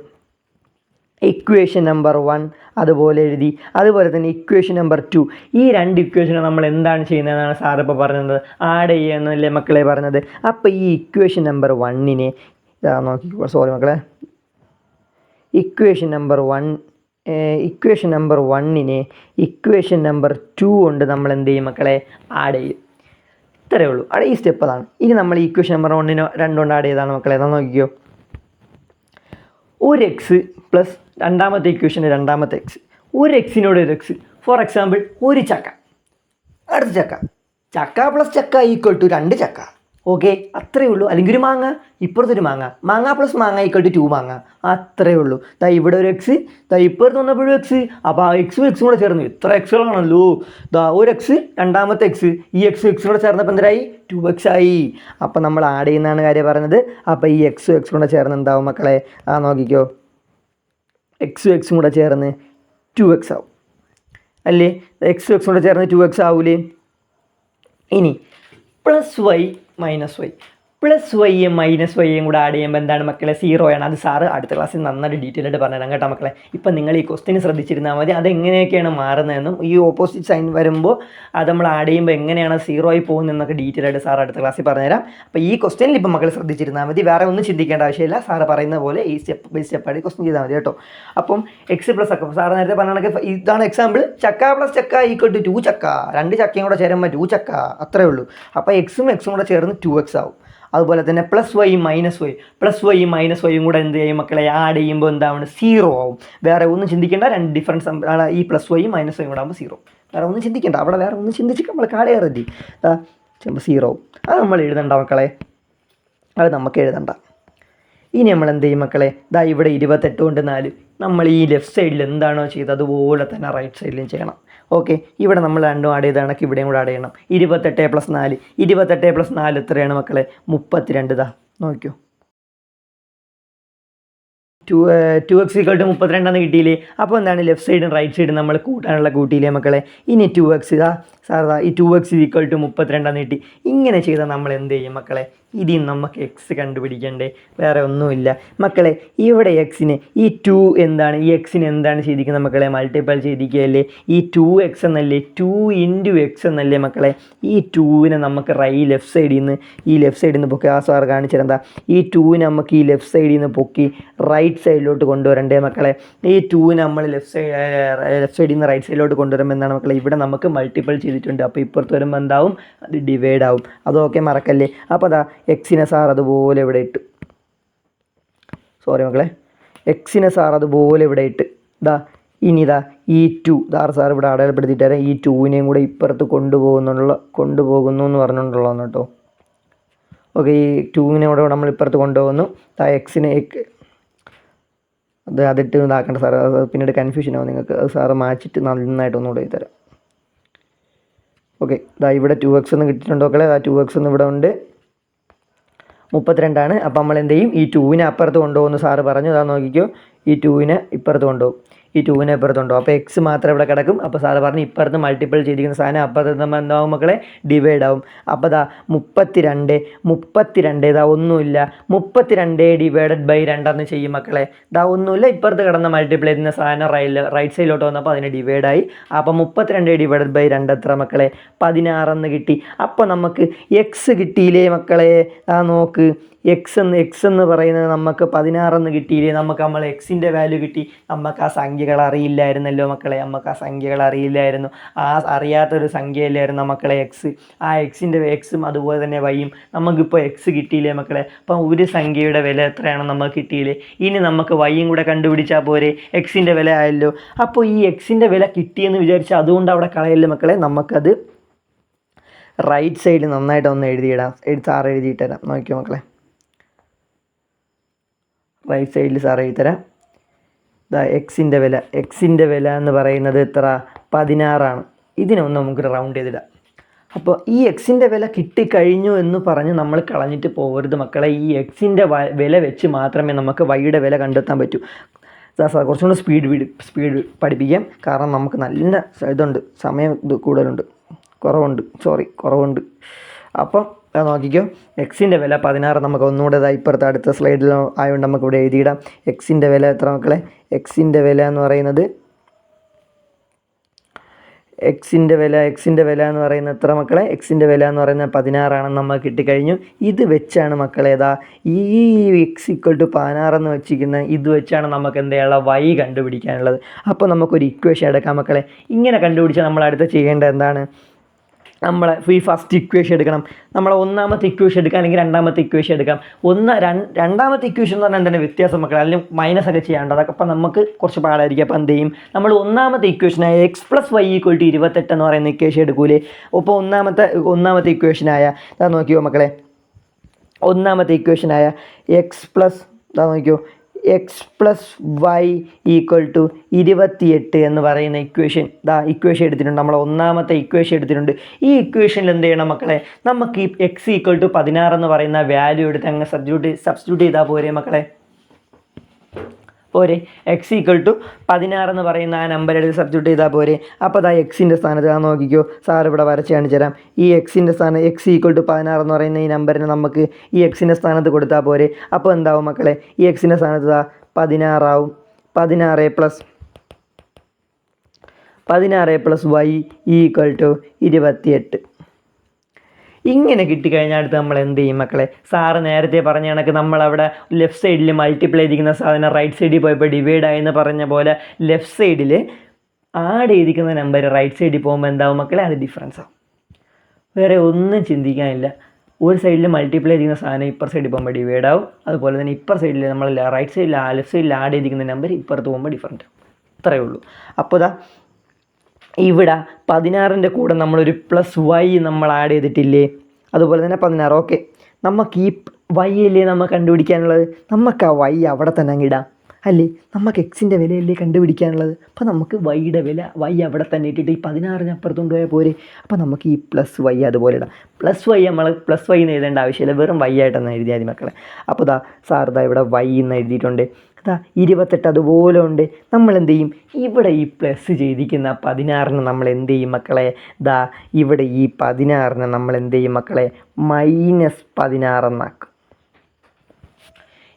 ഇക്വേഷൻ നമ്പർ 1 അതുപോലെ എഴുതി. അതുപോലെ തന്നെ ഇക്വേഷൻ നമ്പർ 2. ഈ രണ്ട് ഇക്വേഷനും നമ്മൾ എന്താണ് ചെയ്യുന്നതെന്നാണ് സാർ ഇപ്പോൾ പറഞ്ഞത്, ആഡ് ചെയ്യുന്നല്ലേ മക്കളെ പറഞ്ഞത്. അപ്പോൾ ഈ ഇക്വേഷൻ നമ്പർ 1നെ നോക്കിക്കോ, സോറി മക്കളെ, ഇക്വേഷൻ നമ്പർ 1നെ ഇക്വേഷൻ നമ്പർ 2 കൊണ്ട് നമ്മൾ എന്ത് ചെയ്യും മക്കളെ? ആഡ് ചെയ്യും. ഇത്രയേ ഉള്ളൂ. ഈ സ്റ്റെപ്പ് അതാണ്. ഇനി നമ്മൾ ഇക്വേഷൻ നമ്പർ 1നെ 2 കൊണ്ട് ആഡ് ചെയ്താണ് മക്കളെ. നോക്കിക്കോ, ഒരു എക്സ് പ്ലസ് രണ്ടാമത്തെ ഇക്വേഷന് രണ്ടാമത്തെ എക്സ്, ഒരു എക്സിനോട് ഒരു എക്സ്. ഫോർ എക്സാമ്പിൾ, ഒരു ചക്ക, അടുത്ത ചക്ക പ്ലസ് ചക്ക ഈക്വൽ ടു 2 ചക്ക. ഓക്കെ, അത്രയേ ഉള്ളൂ. അല്ലെങ്കിൽ ഒരു മാങ്ങ, ഇപ്പുറത്തൊരു മാങ്ങ പ്ലസ് മാങ്ങ ഈക്വൽ ടു 2 മാങ്ങ. അത്രയേ ഉള്ളൂ. ഇവിടെ ഒരു എക്സ്, ഇപ്പുറത്ത് വന്നപ്പോഴും എക്സ്. അപ്പോൾ ആ എക്സും കൂടെ ചേർന്നു. ഇത്ര എക്സുകളാണല്ലോ. ഒരു എക്സ്, രണ്ടാമത്തെ എക്സ്, ഈ എക്സും കൂടെ ചേർന്നപ്പോൾ എന്തരായി? 2x ആയി. അപ്പോൾ നമ്മൾ ആഡ് ചെയ്യുന്നതാണ് കാര്യം പറയുന്നത്. അപ്പോൾ ഈ എക്സും കൂടെ ചേർന്ന് എന്താവും മക്കളെ? നോക്കിക്കോ, എക്സും കൂടെ ചേർന്ന് 2x ആവും അല്ലേ? എക്സും കൂടെ ചേർന്ന് 2x ആവൂലേ? ഇനി plus y minus y, plus വൈയും മൈനസ് വൈയും കൂടെ ആഡ് ചെയ്യുമ്പോൾ എന്താണ് മക്കളെ? 0 ആണ്. അത് സാറ് അടുത്ത ക്ലാസ്സിൽ നന്നായിട്ട് ഡീറ്റെയിൽ ആയിട്ട് പറഞ്ഞുതരാം കേട്ടോ മക്കളെ. ഇപ്പം നിങ്ങൾ ഈ ക്വസ്റ്റ്യൻ ശ്രദ്ധിച്ചിരുന്നാൽ മതി, അതെങ്ങനെയൊക്കെയാണ് മാറുന്നതെന്നും ഈ ഓപ്പോസിറ്റ് സൈൻ വരുമ്പോൾ അത് നമ്മൾ ആഡ് ചെയ്യുമ്പോൾ എങ്ങനെയാണ് 0 ആയി പോകുന്നതെന്നൊക്കെ ഡീറ്റെയിൽ ആയിട്ട് സാർ അടുത്ത ക്ലാസ്സിൽ പറഞ്ഞുതരാം. അപ്പോൾ ഈ ക്വസ്റ്റ്യനിൽ ഇപ്പം മക്കൾ ശ്രദ്ധിച്ചിരുന്നാൽ മതി, വേറെ ഒന്നും ചിന്തിക്കേണ്ട ആവശ്യമില്ല. സാറ് പറയുന്ന പോലെ ഈ സ്റ്റെപ്പ് ബൈ സ്റ്റെപ്പായിട്ട് ക്വസ്റ്റ്യൻ ചെയ്താൽ മതി കേട്ടോ. അപ്പം എക്സ് പ്ലസ് ചക്ക, സാറ് നേരത്തെ പറഞ്ഞ ഇതാണ് എക്സാമ്പിൾ. ചക്ക പ്ലസ് ചക്ക ഈക്വൽ ടു 2 ചക്ക. 2 ചക്കയും കൂടെ ചേരുമ്പോൾ 2 ചക്ക. അത്രേ ഉള്ളൂ. അപ്പോൾ എക്സും കൂടെ ചേർന്ന് 2x ആവും. അതുപോലെ തന്നെ പ്ലസ് വൈയും മൈനസ് വൈയും കൂടെ എന്ത് ചെയ്യും മക്കളെ? ആഡ് ചെയ്യുമ്പോൾ എന്താണ്? 0 ആവും. വേറെ ഒന്നും ചിന്തിക്കേണ്ട. രണ്ട് ഡിഫറൻസ് ഈ പ്ലസ് വൈയും മൈനസ് വൈയും കൂടെ ആകുമ്പോൾ 0. വേറെ ഒന്നും ചിന്തിക്കേണ്ട. അവിടെ വേറെ ഒന്നും ചിന്തിച്ചിട്ട് നമ്മൾ കാടേറതി ചിലപ്പോൾ 0 ആവും. അത് നമ്മൾ എഴുതണ്ട മക്കളെ, അത് നമുക്ക് എഴുതണ്ട. ഇനി നമ്മൾ എന്ത് ചെയ്യും മക്കളെ? ഇവിടെ 28 കൊണ്ട് 4. നമ്മൾ ഈ ലെഫ്റ്റ് സൈഡിൽ എന്താണോ ചെയ്തത് അതുപോലെ തന്നെ റൈറ്റ് സൈഡിലും ചെയ്യണം. ഓക്കെ, ഇവിടെ നമ്മൾ രണ്ടും ആഡ് ചെയ്ത കണക്ക് ഇവിടെയും കൂടെ ആഡ് ചെയ്യണം. 28 + 4, 28 + 4 എത്രയാണ് മക്കളെ? 32. നോക്കിയോ, 2x = 32 കിട്ടിയില്ലേ? അപ്പോൾ എന്താണ്? ലെഫ്റ്റ് സൈഡും റൈറ്റ് സൈഡും നമ്മൾ കൂട്ടിയില്ലേ മക്കളെ? ഇനി 2x ഈ 2x = 32 കിട്ടി. ഇങ്ങനെ ചെയ്താൽ നമ്മൾ എന്ത് ചെയ്യും മക്കളെ? ഇതിൽ നമുക്ക് എക്സ് കണ്ടുപിടിക്കണ്ടേ? വേറെ ഒന്നുമില്ല മക്കളെ. ഇവിടെ എക്സിന് ഈ 2 എന്താണ്? ഈ എക്സിന് എന്താണ് ചെയ്തിരിക്കുന്നത് മക്കളെ? മൾട്ടിപ്പിൾ ചെയ്തിരിക്കുകയല്ലേ? ഈ 2x എന്നല്ലേ? 2 × x എന്നല്ലേ മക്കളെ? ഈ 2നെ നമുക്ക് ലെഫ്റ്റ് സൈഡിൽ നിന്ന് പൊക്കി. സാർ കാണിച്ചിരുന്ന ഈ 2നെ നമുക്ക് ഈ ലെഫ്റ്റ് സൈഡിൽ നിന്ന് പൊക്കി റൈറ്റ് സൈഡിലോട്ട് കൊണ്ടുവരണ്ടേ മക്കളെ? ഈ 2നെ നമ്മൾ ലെഫ്റ്റ് സൈഡിൽ നിന്ന് റൈറ്റ് സൈഡിലോട്ട് കൊണ്ടുവരുമ്പോൾ എന്താണ് മക്കളെ? ഇവിടെ നമുക്ക് മൾട്ടിപ്പിൾ ചെയ്തിട്ടുണ്ട്. അപ്പോൾ ഇപ്പുറത്ത് വരുമ്പോൾ എന്താവും? അത് ഡിവൈഡ് ആവും. അതൊക്കെ മറക്കല്ലേ. അപ്പോൾ എക്സിനെ സാർ അതുപോലെ ഇവിടെ ഇട്ട്, സോറി മക്കളെ, എക്സിനെ സാർ അതുപോലെ ഇവിടെ ഇട്ട് ഇനി ഈ 2 സാർ ഇവിടെ അടയാളപ്പെടുത്തിയിട്ട് തരാം. ഈ 2നെയും കൂടെ ഇപ്പുറത്ത് കൊണ്ടുപോകുന്നു എന്ന് പറഞ്ഞുകൊണ്ടുള്ളതാണ് കേട്ടോ. ഓക്കെ, ഈ 2നെ കൂടെ നമ്മൾ ഇപ്പുറത്ത് കൊണ്ടുപോകുന്നു. എക്സിനെ അതിട്ട് ഇതാക്കേണ്ട സാർ, അത് പിന്നീട് കൺഫ്യൂഷൻ ആവും നിങ്ങൾക്ക്. അത് സാറ് മാച്ചിട്ട് നന്നായിട്ട് ഒന്നുകൂടെ എഴുതി തരാം. ഓക്കെ, ഇവിടെ 2x എന്ന് കിട്ടിയിട്ടുണ്ട് മക്കളെ. 2x എന്ന് ഇവിടെ ഉണ്ട്. 32 ആണ്. അപ്പോൾ നമ്മൾ എന്ത് ചെയ്യും? ഈ 2നെ അപ്പുറത്ത് കൊണ്ടുപോകുന്നു സാറ് പറഞ്ഞു. നോക്കിക്കോ, ഈ 2നെ ഇപ്പുറത്ത് കൊണ്ടുപോകും. അപ്പോൾ എക്സ് മാത്രം ഇവിടെ കിടക്കും. അപ്പോൾ സാറ് പറഞ്ഞു ഇപ്പുറത്ത് മൾട്ടിപ്പിൾ ചെയ്തിരിക്കുന്ന സാധനം അപ്പുറത്ത് നമ്മൾ എന്താവും മക്കളെ? ഡിവൈഡ് ആവും. അപ്പോൾ 32 ഒന്നുമില്ല. 32 ÷ 2 എന്ന് ചെയ്യും മക്കളെ. ഒന്നുമില്ല. ഇപ്പുറത്ത് കിടന്ന മൾട്ടിപ്പിൾ ചെയ്യുന്ന സാധനം റൈറ്റ് സൈഡിലോട്ട് വന്നപ്പോൾ അതിന് ഡിവൈഡായി. അപ്പോൾ 32 ÷ 2 എത്ര മക്കളെ? 16 എന്ന് കിട്ടി. അപ്പോൾ നമുക്ക് എക്സ് കിട്ടിയില്ലേ മക്കളെ? നോക്ക്, എക്സ് എന്ന് പറയുന്നത് നമുക്ക് 16 കിട്ടിയില്ലേ, നമ്മൾ എക്സിൻ്റെ വാല്യൂ കിട്ടി. നമുക്ക് ആ സംഖ്യകൾ അറിയില്ലായിരുന്നല്ലോ മക്കളെ, നമുക്ക് ആ സംഖ്യകൾ അറിയില്ലായിരുന്നു. ആ അറിയാത്തൊരു സംഖ്യയില്ലായിരുന്നു മക്കളെ എക്സ്. ആ എക്സും അതുപോലെ തന്നെ വൈയും നമുക്കിപ്പോൾ എക്സ് കിട്ടിയില്ലേ മക്കളെ. അപ്പം ഒരു സംഖ്യയുടെ വില എത്രയാണ് നമുക്ക് കിട്ടിയില്ലേ. ഇനി നമുക്ക് വൈയും കൂടെ കണ്ടുപിടിച്ചാൽ പോരെ, എക്സിൻ്റെ വില ആയല്ലോ. അപ്പോൾ ഈ എക്സിൻ്റെ വില കിട്ടിയെന്ന് വിചാരിച്ച് അതുകൊണ്ട് അവിടെ കളയല്ലേ മക്കളെ, നമുക്കത് റൈറ്റ് സൈഡിൽ നന്നായിട്ട് ഒന്ന് എഴുതിയിടാം. സാർ എഴുതിയിട്ട് തരാം, നോക്കിയോ മക്കളെ. റൈറ്റ് സൈഡിൽ സാർ എഴുതി തരാം. ഇതാ എക്സിൻ്റെ വില എന്ന് പറയുന്നത് എത്ര, 16. ഇതിനൊന്ന് നമുക്ക് റൗണ്ട് ചെയ്തിടാം. അപ്പോൾ ഈ എക്സിൻ്റെ വില കിട്ടിക്കഴിഞ്ഞു എന്ന് പറഞ്ഞ് നമ്മൾ കളഞ്ഞിട്ട് പോകരുത് മക്കളെ. ഈ എക്സിൻ്റെ വില വെച്ച് മാത്രമേ നമുക്ക് വൈയുടെ വില കണ്ടെത്താൻ പറ്റൂ. സാർ കുറച്ചുകൂടി സ്പീഡ് പഠിപ്പിക്കാം, കാരണം നമുക്ക് നല്ല ഇതുണ്ട്, സമയം കൂടുതലുണ്ട്, കുറവുണ്ട്. അപ്പം നോക്കിക്കോ, എക്സിൻ്റെ വില 16. നമുക്ക് ഒന്നുകൂടെ ഇപ്പുറത്ത് അടുത്ത സ്ലൈഡിൽ ആയതുകൊണ്ട് നമുക്ക് ഇവിടെ എഴുതിയിടാം. എക്സിൻ്റെ വില എത്ര മക്കളെ, എക്സിൻ്റെ വില എന്ന് പറയുന്നത് എക്സിൻ്റെ വില എന്ന് പറയുന്നത് എത്ര മക്കളെ, എക്സിൻ്റെ വില എന്ന് പറയുന്നത് 16 നമുക്ക് കിട്ടിക്കഴിഞ്ഞു. ഇത് വെച്ചാണ് മക്കളെ ഈ എക്സ് = 16 എന്ന് വെച്ചിരിക്കുന്നത്. ഇത് വെച്ചാണ് നമുക്ക് എന്ത് ചെയ്യാനുള്ള, വൈ കണ്ടുപിടിക്കാനുള്ളത്. അപ്പോൾ നമുക്കൊരു ഇക്വേഷൻ എടുക്കാം മക്കളെ. ഇങ്ങനെ കണ്ടുപിടിച്ചാൽ നമ്മൾ അടുത്ത് ചെയ്യേണ്ടത് എന്താണ്, നമ്മൾ ഈ ഫസ്റ്റ് ഇക്വേഷൻ എടുക്കണം. നമ്മൾ ഒന്നാമത്തെ ഇക്വേഷൻ എടുക്കാം, അല്ലെങ്കിൽ രണ്ടാമത്തെ ഇക്വേഷൻ എടുക്കാം. രണ്ടാമത്തെ ഇക്വേഷൻ എന്ന് പറഞ്ഞാൽ എന്താണ് വ്യത്യാസം മക്കളെ, അല്ലെങ്കിൽ മൈനസ് ഒക്കെ ചെയ്യാണ്ട്, അതൊക്കെ അപ്പം നമുക്ക് കുറച്ച് പാടായിരിക്കും. അപ്പം എന്ത് ചെയ്യും, നമ്മൾ ഒന്നാമത്തെ ഇക്വേഷനായ x + y = 28 എന്ന് പറയുന്ന ഇക്വേഷൻ എടുക്കൂലേ. അപ്പോൾ ഒന്നാമത്തെ ഇക്വേഷനായ നോക്കിയോ മക്കളെ, ഒന്നാമത്തെ ഇക്വേഷനായ x + y = 28 എന്ന് പറയുന്ന ഇക്വേഷൻ എടുത്തിട്ടുണ്ട്. നമ്മൾ ഒന്നാമത്തെ ഇക്വേഷൻ എടുത്തിട്ടുണ്ട്. ഈ ഇക്വേഷനിൽ എന്ത് ചെയ്യണം മക്കളെ, നമുക്ക് ഈ x = 16 എന്ന് പറയുന്ന വാല്യൂ എടുത്ത് അങ്ങ് സബ്സ്റ്റിറ്റ്യൂട്ട് ചെയ്താൽ പോരെ മക്കളെ. പോരെ, x = 16 എന്ന് പറയുന്ന ആ നമ്പർ എടുത്ത് സബ്സ്റ്റിറ്റ്യൂട്ട് ചെയ്താൽ പോരെ. അപ്പോൾ എക്സിൻ്റെ സ്ഥാനത്ത് നോക്കിക്കോ, സാർ ഇവിടെ വരച്ച് കാണിച്ചു തരാം. ഈ എക്സിൻ്റെ സ്ഥാനം x = 16 എന്ന് പറയുന്ന ഈ നമ്പറിന് നമുക്ക് ഈ എക്സിൻ്റെ സ്ഥാനത്ത് കൊടുത്താൽ പോരെ. അപ്പോൾ എന്താവും മക്കളെ, ഈ എക്സിൻ്റെ സ്ഥാനത്ത് 16 ആവും. 16 + y = 28. ഇങ്ങനെ കിട്ടിക്കഴിഞ്ഞാൽ അടുത്ത് നമ്മൾ എന്ത് ചെയ്യും മക്കളെ, സാറ് നേരത്തെ പറഞ്ഞ കണക്ക് നമ്മളവിടെ ലെഫ്റ്റ് സൈഡിൽ മൾട്ടിപ്ലൈ ചെയ്തിരിക്കുന്ന സാധനം റൈറ്റ് സൈഡിൽ പോയപ്പോൾ ഡിവൈഡ് ആയെന്ന് പറഞ്ഞ പോലെ ലെഫ്റ്റ് സൈഡിൽ ആഡ് ചെയ്തിരിക്കുന്ന നമ്പർ റൈറ്റ് സൈഡിൽ പോകുമ്പോൾ എന്താവും മക്കളെ, അത് ഡിഫറൻസ് ആവും. വേറെ ഒന്നും ചിന്തിക്കാനില്ല. ഒരു സൈഡിൽ മൾട്ടിപ്ലൈ ചെയ്യുന്ന സാധനം ഇപ്പുറ സൈഡിൽ പോകുമ്പോൾ ഡിവൈഡ് ആവും. അതുപോലെ തന്നെ ഇപ്പുറ സൈഡിൽ നമ്മൾ ലെഫ്റ്റ് സൈഡിൽ ആഡ് ചെയ്തിരിക്കുന്ന നമ്പർ ഇപ്പുറത്ത് പോകുമ്പോൾ ഡിഫറൻറ്റ് ആവും. അത്രയേ ഉള്ളൂ. അപ്പോൾ ഇവിടെ 16ൻ്റെ കൂടെ നമ്മളൊരു +y നമ്മൾ ആഡ് ചെയ്തിട്ടില്ലേ, അതുപോലെ തന്നെ 16. ഓക്കെ, നമുക്ക് ഈ y അല്ലേ നമുക്ക് കണ്ടുപിടിക്കാനുള്ളത്, നമുക്ക് ആ y അവിടെ തന്നെ അങ്ങിടാം അല്ലേ. നമുക്ക് എക്സിൻ്റെ വിലയല്ലേ കണ്ടുപിടിക്കാനുള്ളത്. അപ്പോൾ നമുക്ക് വൈയുടെ വില അവിടെ തന്നെ ഇട്ടിട്ട് ഈ 16 അപ്പുറത്ത് കൊണ്ടുപോയാൽ പോരെ. അപ്പോൾ നമുക്ക് ഈ +y അതുപോലെ ഇടാം. +y നമ്മൾ +y എന്ന് എഴുതേണ്ട ആവശ്യമില്ല, വെറും y ആയിട്ടെന്ന് എഴുതിയാൽ മതി മക്കളെ. അപ്പോൾ സാർ ഇവിടെ y എന്ന് എഴുതിയിട്ടുണ്ട്. 28 അതുപോലെ ഉണ്ട്. നമ്മൾ എന്ത് ചെയ്യും, ഇവിടെ ഈ പ്ലസ് ചെയ്തിരിക്കുന്ന 16 നമ്മൾ എന്ത് ചെയ്യും മക്കളെ, ഇവിടെ ഈ 16 നമ്മൾ എന്ത് ചെയ്യും മക്കളെ, -16 എന്നാക്കും.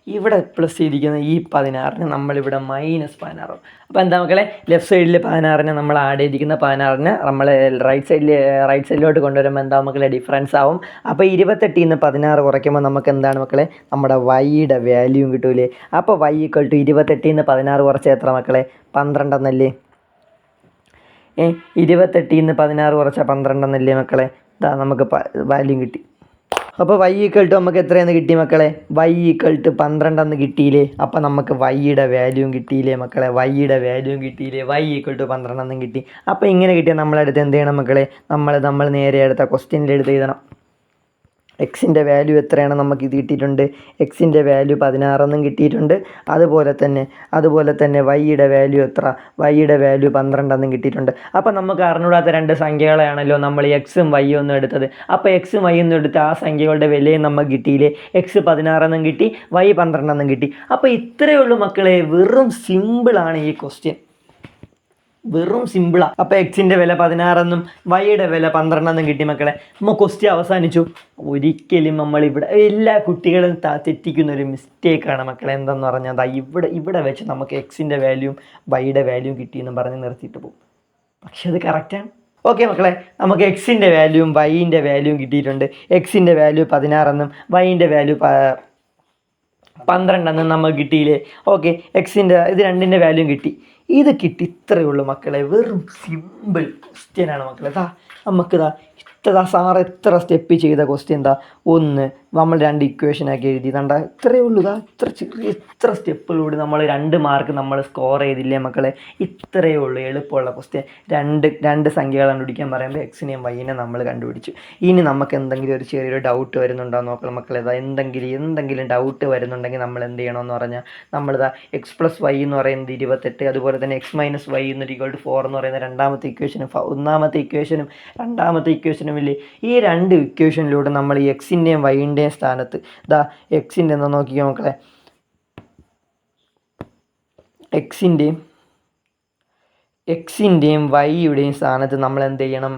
ഇവിടെ പ്ലസ് ചെയ്തിരിക്കുന്ന ഈ 16 നമ്മളിവിടെ -16. അപ്പോൾ എന്താ മക്കളെ, ലെഫ്റ്റ് സൈഡിൽ 16 നമ്മൾ ആഡ് ചെയ്തിരിക്കുന്ന 16 നമ്മൾ റൈറ്റ് സൈഡിലോട്ട് കൊണ്ടുവരുമ്പോൾ എന്താ മക്കളെ, ഡിഫറൻസ് ആവും. അപ്പോൾ 28 നിന്ന് 16 കുറയ്ക്കുമ്പോൾ നമുക്ക് എന്താണ് മക്കളെ, നമ്മുടെ വൈയുടെ വാല്യൂവും കിട്ടൂലേ. അപ്പോൾ y = 28 നിന്ന് 16 കുറച്ചാൽ എത്ര മക്കളെ, 12 എന്നല്ലേ. 28 നിന്ന് 16 കുറച്ചാൽ 12 എന്നല്ലേ മക്കളെ. നമുക്ക് വാല്യൂ കിട്ടി. അപ്പോൾ y = നമുക്ക് എത്രയെന്ന് കിട്ടി മക്കളെ, y = 12 എന്ന് കിട്ടിയില്ലേ. അപ്പോൾ നമുക്ക് വൈയുടെ വാല്യൂവും കിട്ടിയില്ലേ മക്കളെ, വൈയുടെ വാല്യൂവും കിട്ടിയില്ലേ, y = 12 എന്നും കിട്ടി. അപ്പോൾ ഇങ്ങനെ കിട്ടിയാൽ നമ്മളടുത്ത് എന്ത് ചെയ്യണം മക്കളെ, നമ്മൾ നേരെ എടുത്ത ക്വസ്റ്റ്യനിൽ എടുത്ത് എഴുതണം. എക്സിൻ്റെ വാല്യൂ എത്രയാണ് നമുക്ക് ഇത് കിട്ടിയിട്ടുണ്ട്, എക്സിൻ്റെ വാല്യൂ 16 എന്നും കിട്ടിയിട്ടുണ്ട്. അതുപോലെ തന്നെ വൈയുടെ വാല്യൂ എത്ര, വൈയുടെ വാല്യൂ 12 എന്നും കിട്ടിയിട്ടുണ്ട്. അപ്പോൾ നമുക്ക് അറിഞ്ഞൂടാത്ത രണ്ട് സംഖ്യകളാണല്ലോ നമ്മൾ എക്സും വൈയും ഒന്നും എടുത്തത്. അപ്പോൾ എക്സും വൈ ഒന്നും എടുത്ത് ആ സംഖ്യകളുടെ വിലയും നമുക്ക് കിട്ടിയില്ലേ. എക്സ് 16 എന്നും കിട്ടി, വൈ 12 എന്നും കിട്ടി. അപ്പോൾ ഇത്രയേ ഉള്ളൂ മക്കളെ, വെറും സിമ്പിളാണ് ഈ ക്വസ്റ്റ്യൻ, വെറും സിമ്പിളാണ്. അപ്പോൾ എക്സിൻ്റെ വില 16 എന്നും വൈയുടെ വില 12 എന്നും കിട്ടി മക്കളെ. നമ്മൾ ക്വസ്റ്റ്യൻ അവസാനിച്ചു. ഒരിക്കലും നമ്മളിവിടെ എല്ലാ കുട്ടികളും തെറ്റിക്കുന്നൊരു മിസ്റ്റേക്കാണ് മക്കളെ. എന്തെന്ന് പറഞ്ഞാൽ ഇവിടെ വെച്ച് നമുക്ക് എക്സിൻ്റെ വാല്യൂവും വൈയുടെ വാല്യൂവും കിട്ടിയെന്നും പറഞ്ഞ് നിർത്തിയിട്ട് പോകും. പക്ഷെ അത് കറക്റ്റാണ്. ഓക്കെ മക്കളെ, നമുക്ക് എക്സിൻ്റെ വാല്യൂവും വൈൻ്റെ വാല്യൂവും കിട്ടിയിട്ടുണ്ട്. എക്സിൻ്റെ വാല്യൂ 16 എന്നും വൈൻ്റെ വാല്യൂ 12 നമുക്ക് കിട്ടിയില്ലേ? ഓക്കെ, എക്സിൻ്റെ ഇത് രണ്ടിൻ്റെ വാല്യൂ കിട്ടി. ഇത് കിട്ടി. ഇത്രയേ ഉള്ളൂ മക്കളെ. വെറും സിമ്പിൾ ക്വസ്റ്റ്യനാണ് മക്കളെ. നമുക്കിതാ സാറ് എത്ര സ്റ്റെപ്പ് ചെയ്ത ക്വസ്റ്റ്യൻ ഒന്ന് നമ്മൾ 2 ഇക്വേഷനാക്കി എഴുതി ഇത്രയേ ഉള്ളൂ. ഇത്ര സ്റ്റെപ്പിലൂടെ നമ്മൾ 2 മാർക്ക് നമ്മൾ സ്കോർ ചെയ്തില്ലേ മക്കളെ? ഇത്രയേ ഉള്ളൂ, എളുപ്പമുള്ള ക്വസ്റ്റ്യൻ. രണ്ട് സംഖ്യകൾ കണ്ടുപിടിക്കാൻ പറയുമ്പോൾ എക്സിനെയും വൈനെയും നമ്മൾ കണ്ടുപിടിച്ചു. ഇനി നമുക്ക് എന്തെങ്കിലും ഒരു ചെറിയൊരു ഡൗട്ട് വരുന്നുണ്ടോ നോക്കണം മക്കളെ. എന്തെങ്കിലും ഡൗട്ട് വരുന്നുണ്ടെങ്കിൽ നമ്മൾ എന്ത് ചെയ്യണമെന്ന് പറഞ്ഞാൽ x+y എന്ന് പറയുന്നത് 28, അതുപോലെ തന്നെ x - y = 4 എന്ന് പറയുന്ന രണ്ടാമത്തെ ഇക്വേഷനും ഒന്നാമത്തെ ഇക്വേഷനും രണ്ടാമത്തെ ഇക്വേഷനും ഇല്ലേ? ഈ 2 ഇക്വേഷനിലൂടെ നമ്മൾ ഈ എക്സിൻ്റെയും വൈൻ്റെയും സ്ഥാനത്ത് എക്സിൻ്റെ എന്താ നോക്കിക്കോ മക്കളെ. എക്സിൻ്റെയും വൈയുടെയും സ്ഥാനത്ത് നമ്മൾ എന്ത് ചെയ്യണം?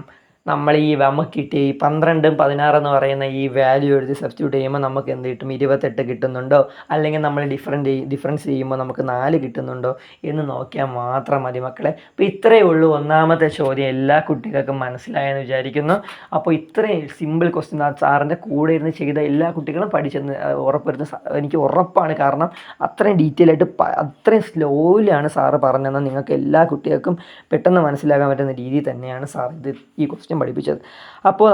നമ്മൾ നമുക്ക് കിട്ടിയ ഈ 12, 16 എന്ന് പറയുന്ന ഈ വാല്യൂ എടുത്ത് സബ്സ്റ്റിറ്റ്യൂട്ട് ചെയ്യുമ്പോൾ നമുക്ക് എന്ത് കിട്ടും? 28 കിട്ടുന്നുണ്ടോ? അല്ലെങ്കിൽ നമ്മൾ ഡിഫറൻസ് ചെയ്യുമ്പോൾ നമുക്ക് 4 കിട്ടുന്നുണ്ടോ എന്ന് നോക്കിയാൽ മാത്രം മതി മക്കളെ. അപ്പോൾ ഇത്രയേ ഉള്ളൂ ഒന്നാമത്തെ ചോദ്യം. എല്ലാ കുട്ടികൾക്കും മനസ്സിലായെന്ന് വിചാരിക്കുന്നു. അപ്പോൾ ഇത്രയും സിമ്പിൾ ക്വസ്റ്റ്യൻ സാറിൻ്റെ കൂടെ ഇരുന്ന് ചെയ്ത എല്ലാ കുട്ടികളും പഠിച്ചെന്ന് എനിക്ക് ഉറപ്പാണ്. കാരണം അത്രയും ഡീറ്റെയിൽ ആയിട്ട് അത്രയും സ്ലോയിലാണ് സാറ് പറഞ്ഞതെന്ന് നിങ്ങൾക്ക് എല്ലാ കുട്ടികൾക്കും പെട്ടെന്ന് മനസ്സിലാക്കാൻ പറ്റുന്ന രീതിയിൽ തന്നെയാണ് സാർ ഈ ക്വസ്റ്റ്യൻ പഠിപ്പിച്ചത്. അപ്പോൾ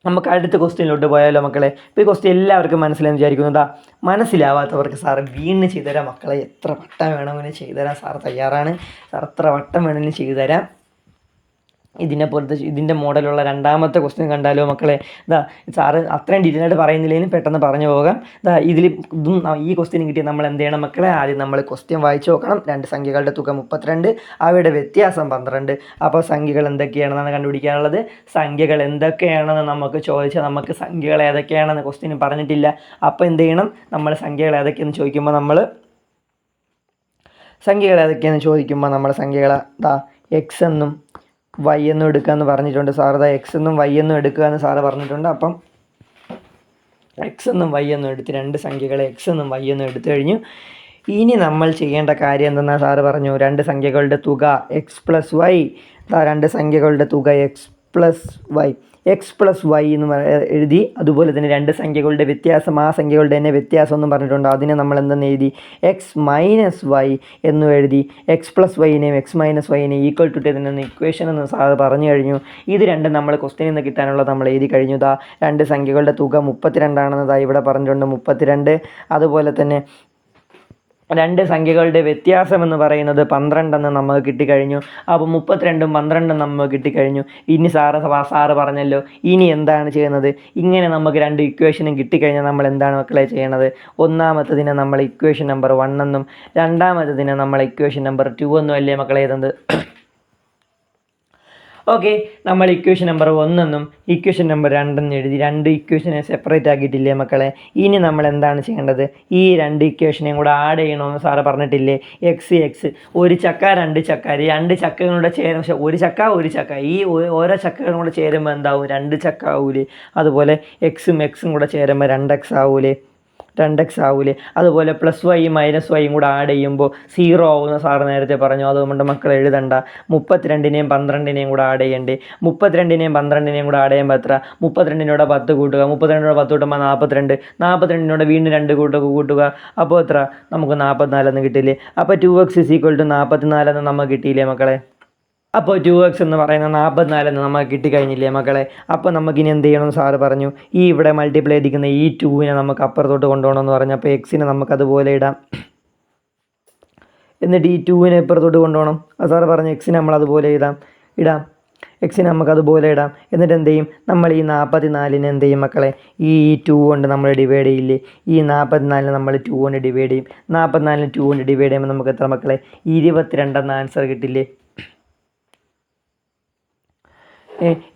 നമുക്ക് അടുത്ത ക്വസ്റ്റ്യനിലോട്ട് പോയാലോ മക്കളെ? ഇപ്പോൾ ഈ ക്വസ്റ്റ്യൻ എല്ലാവർക്കും മനസ്സിലായെന്ന് വിചാരിക്കുന്നു. മനസ്സിലാവാത്തവർക്ക് സാറ് വീണ്ടും ചെയ്തുതരാം മക്കളെ. എത്ര വട്ടം വേണമെങ്കിലും ചെയ്തുതരാൻ സാർ തയ്യാറാണ്. സാർ എത്ര വട്ടം വേണമെങ്കിലും ചെയ്തുതരാം. ഇതിൻ്റെ മോഡലുള്ള രണ്ടാമത്തെ ക്വസ്റ്റ്യൻ കണ്ടാലോ മക്കളെ? സാറ് അത്രയും ഡീറ്റെയിൽ ആയിട്ട് പറയുന്നില്ലെങ്കിലും പെട്ടെന്ന് പറഞ്ഞു പോകാം. ഈ ക്വസ്റ്റ്യൻ കിട്ടിയാൽ നമ്മൾ എന്ത് ചെയ്യണം മക്കളെ? ആദ്യം നമ്മൾ ക്വസ്റ്റ്യൻ വായിച്ച് നോക്കണം. 2 സംഖ്യകളുടെ തുക 32, അവയുടെ വ്യത്യാസം 12. അപ്പോൾ സംഖ്യകൾ എന്തൊക്കെയാണെന്നാണ് കണ്ടുപിടിക്കാനുള്ളത്. സംഖ്യകൾ എന്തൊക്കെയാണെന്ന് നമുക്ക് ചോദിച്ചാൽ നമുക്ക് സംഖ്യകൾ ഏതൊക്കെയാണെന്ന് ക്വസ്റ്റ്യൻ പറഞ്ഞിട്ടില്ല. അപ്പോൾ എന്ത് ചെയ്യണം? നമ്മൾ സംഖ്യകൾ ഏതൊക്കെയാണെന്ന് ചോദിക്കുമ്പോൾ നമ്മൾ സംഖ്യകൾ എക്സ് എന്നും വൈ എന്നും എടുക്കാമെന്ന് പറഞ്ഞിട്ടുണ്ട്. സാറ് എക്സ് എന്നും വൈ എന്നും എടുക്കുക എന്ന് സാറ് പറഞ്ഞിട്ടുണ്ട്. അപ്പം എക്സ് എന്നും വൈ എന്നും എടുത്ത് 2 സംഖ്യകളെ എക്സ് എന്നും വൈ എന്നും എടുത്തു കഴിഞ്ഞു. ഇനി നമ്മൾ ചെയ്യേണ്ട കാര്യം എന്തെന്നാണ് സാറ് പറഞ്ഞു? 2 സംഖ്യകളുടെ തുക x+y. 2 സംഖ്യകളുടെ തുക x+y എന്ന് എഴുതി. അതുപോലെ തന്നെ 2 സംഖ്യകളുടെ വ്യത്യാസം, ആ സംഖ്യകളുടെ തന്നെ വ്യത്യാസം എന്നും പറഞ്ഞിട്ടുണ്ട്. അതിനെ നമ്മൾ എന്തെന്ന് എഴുതി? x - y എന്നും എഴുതി. x+yനെയും x - yനെയും ഈക്വൽ ടു തന്നെ ഇക്വേഷൻ എന്ന് സാർ പറഞ്ഞു കഴിഞ്ഞു. ഇത് രണ്ടും നമ്മൾ ക്വസ്റ്റ്യനിൽ നിന്ന് കിട്ടാനുള്ളത് നമ്മൾ എഴുതി കഴിഞ്ഞു. 2 സംഖ്യകളുടെ തുക 32 ആണെന്ന് ഇവിടെ പറഞ്ഞിട്ടുണ്ട്. 32. അതുപോലെ തന്നെ 2 സംഖ്യകളുടെ വ്യത്യാസം എന്ന് പറയുന്നത് 12 എന്ന് നമുക്ക് കിട്ടിക്കഴിഞ്ഞു. അപ്പോൾ 32ഉം 12ഉം നമുക്ക് കിട്ടിക്കഴിഞ്ഞു. ഇനി സാറ് പറഞ്ഞല്ലോ ഇനി എന്താണ് ചെയ്യുന്നത്? ഇങ്ങനെ നമുക്ക് 2 ഇക്വേഷനും കിട്ടിക്കഴിഞ്ഞാൽ നമ്മൾ എന്താണ് മക്കളെ ചെയ്യണത്? ഒന്നാമത്തതിനെ നമ്മൾ ഇക്വേഷൻ നമ്പർ 1 എന്നും രണ്ടാമത്തതിനെ നമ്മൾ ഇക്വേഷൻ നമ്പർ 2 എന്നും അല്ലേ മക്കളെ എഴുതുന്നത്? ഓക്കെ, നമ്മൾ ഇക്വേഷൻ നമ്പർ 1 എന്നും ഇക്വേഷൻ നമ്പർ 2 എന്നും എഴുതി. 2 ഇക്വേഷനെ സെപ്പറേറ്റ് ആക്കിയിട്ടില്ലേ മക്കളെ? ഇനി നമ്മൾ എന്താണ് ചെയ്യേണ്ടത്? ഈ 2 ഇക്വേഷനെയും കൂടെ ആഡ് ചെയ്യണമെന്ന് സാറ് പറഞ്ഞിട്ടില്ലേ? എക്സ് ഒരു ചക്ക 2 ചക്ക, 2 ചക്കകളുടെ ഒരു ചക്ക ഈ ഓരോ ചക്കകളും കൂടെ ചേരുമ്പോൾ എന്താവും? 2 ചക്ക ആവൂലേ? അതുപോലെ എക്സും കൂടെ ചേരുമ്പോൾ 2x ആവൂലേ? അതുപോലെ +y - y കൂടെ ആഡ് ചെയ്യുമ്പോൾ 0 ആവുമെന്ന് സാറ് നേരത്തെ പറഞ്ഞു. അതുകൊണ്ട് മക്കൾ എഴുതണ്ട. 32നെയും 12നെയും കൂടെ ആഡ് ചെയ്യണ്ടേ? 32നെയും 12നെയും കൂടെ ആഡ് ചെയ്യുമ്പോൾ എത്ര? 32നോടെ 10 കൂട്ടുക. 32നോടെ 10 കൂട്ടുമ്പോൾ 42. 42നോടെ വീണ്ടും 2 കൂട്ടുക. അപ്പോൾ എത്ര? നമുക്ക് 44 എന്ന് കിട്ടില്ലേ? അപ്പോൾ 2x = 44 എന്ന് നമുക്ക് കിട്ടിയില്ലേ മക്കളെ? അപ്പോൾ 2x എന്ന് പറയുന്ന 44 എന്ന് നമുക്ക് കിട്ടിക്കഴിഞ്ഞില്ലേ മക്കളെ? അപ്പോൾ നമുക്കിനി എന്ത് ചെയ്യണമെന്ന് സാറ് പറഞ്ഞു? ഇവിടെ മൾട്ടിപ്ലൈ ചെയ്തിരിക്കുന്ന ഈ 2നെ നമുക്ക് അപ്പുറത്തോട്ട് കൊണ്ടുപോകണമെന്ന് പറഞ്ഞു. അപ്പോൾ എക്സിനെ നമുക്കതുപോലെ ഇടാം. എന്നിട്ട് ഈ 2നെ ഇപ്പുറത്തോട്ട് കൊണ്ടുപോകണം. സാറ് പറഞ്ഞു എക്സിനെ നമ്മളതുപോലെ ഇടാം. എക്സിനെ നമുക്കതുപോലെ ഇടാം. എന്നിട്ട് എന്ത് ചെയ്യും? നമ്മൾ ഈ 44നെ എന്ത് ചെയ്യും മക്കളെ? ഈ 2 കൊണ്ട് നമ്മൾ ഡിവൈഡ് ചെയ്യില്ലേ? ഈ 44നെ നമ്മൾ 2 കൊണ്ട് ഡിവൈഡ് ചെയ്യും. 44നെ 2 കൊണ്ട് ഡിവൈഡ് ചെയ്യുമ്പോൾ നമുക്ക് എത്ര മക്കളെ? 22 എന്ന ആൻസർ കിട്ടില്ലേ?